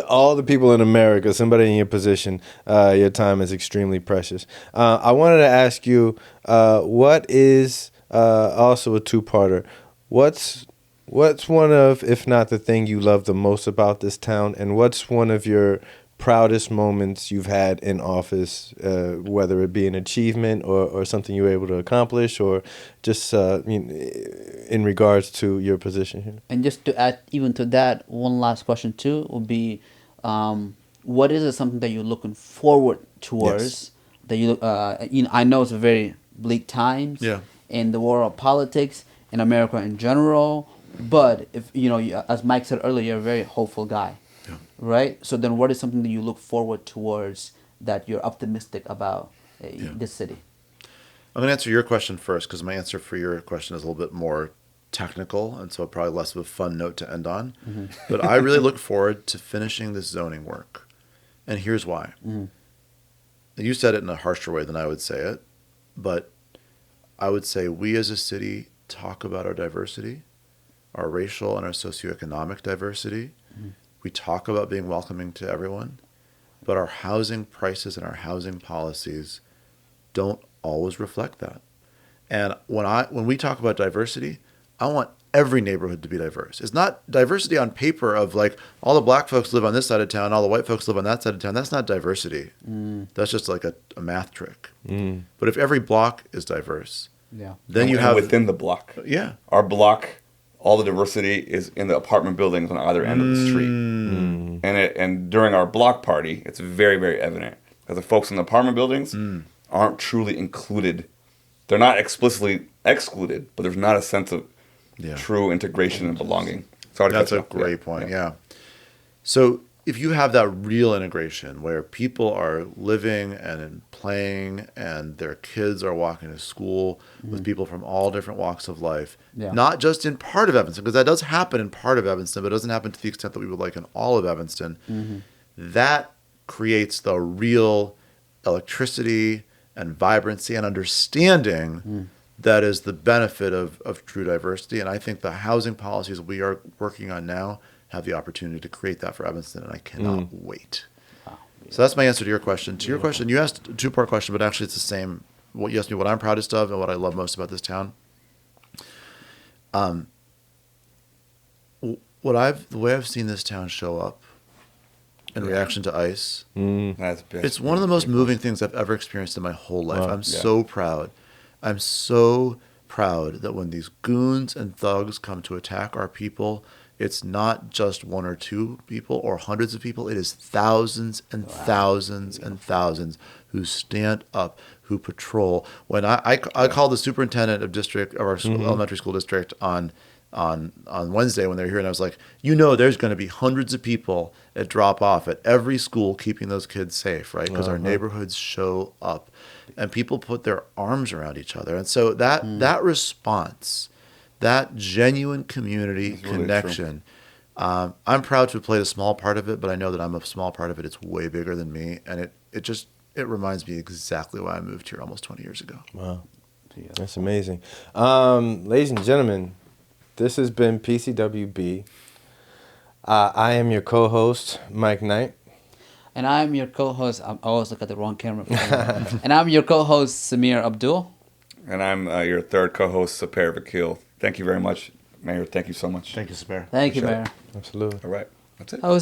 S2: all the people in America, somebody in your position, your time is extremely precious. I wanted to ask you, what is also a two-parter? What's one of, if not the thing you love the most about this town, and what's one of your proudest moments you've had in office, whether it be an achievement or something you were able to accomplish, or just in regards to your position here? And
S3: just to add even to that, one last question too would be, what is something that you're looking forward towards? That you I know it's a very bleak times in the world of politics in America in general, but if as Mike said earlier, you're a very hopeful guy. Right? So then what is something that you look forward towards that you're optimistic about this city?
S4: I'm going to answer your question first, because my answer for your question is a little bit more technical, and so probably less of a fun note to end on. But I really look forward to finishing this zoning work. And here's why. You said it in a harsher way than I would say it, but I would say we as a city talk about our diversity, our racial and our socioeconomic diversity. We talk about being welcoming to everyone, but our housing prices and our housing policies don't always reflect that. And when we talk about diversity, I want every neighborhood to be diverse. It's not diversity on paper of like all the black folks live on this side of town, all the white folks live on that side of town. That's not diversity. That's just like a math trick. But if every block is diverse, then you have
S1: within the block. Our block, all the diversity is in the apartment buildings on either end of the street. And during our block party, it's very, very evident. Because the folks in the apartment buildings aren't truly included. They're not explicitly excluded, but there's not a sense of true integration and belonging.
S4: That's a great point, So if you have that real integration where people are living and playing and their kids are walking to school with people from all different walks of life, not just in part of Evanston, because that does happen in part of Evanston, but it doesn't happen to the extent that we would like in all of Evanston, that creates the real electricity and vibrancy and understanding that is the benefit of true diversity. And I think the housing policies we are working on now have the opportunity to create that for Evanston, and I cannot wait. So that's my answer to your question. To your question, you asked a two-part question, but actually it's the same. What you asked me what I'm proudest of and what I love most about this town. The way I've seen this town show up in reaction to ICE, it's one of the most moving things I've ever experienced in my whole life. I'm so proud. I'm so proud that when these goons and thugs come to attack our people, it's not just one or two people or hundreds of people. It is thousands and thousands and thousands who stand up, who patrol. When I called the superintendent of our elementary school district on Wednesday when they were here, and I was like, there's going to be hundreds of people that drop off at every school keeping those kids safe, right? Because our neighborhoods show up, and people put their arms around each other. And so that response, that genuine community connection, I'm proud to have played a small part of it, but I know that I'm a small part of it. It's way bigger than me, and it reminds me exactly why I moved here almost 20 years ago.
S2: Wow. That's amazing. Ladies and gentlemen, this has been PCWB. I am your co-host, Mike Knight.
S3: And I'm your co-host. I always look at the wrong camera. And I'm your co-host, Samir Abdul.
S1: And I'm your third co-host, Sepehr Vakil. Thank you very much, Mayor. Thank you so much.
S4: Thank you, Sepehr.
S3: Thank you, Mayor.
S2: Absolutely.
S1: All right. That's it.
S3: That was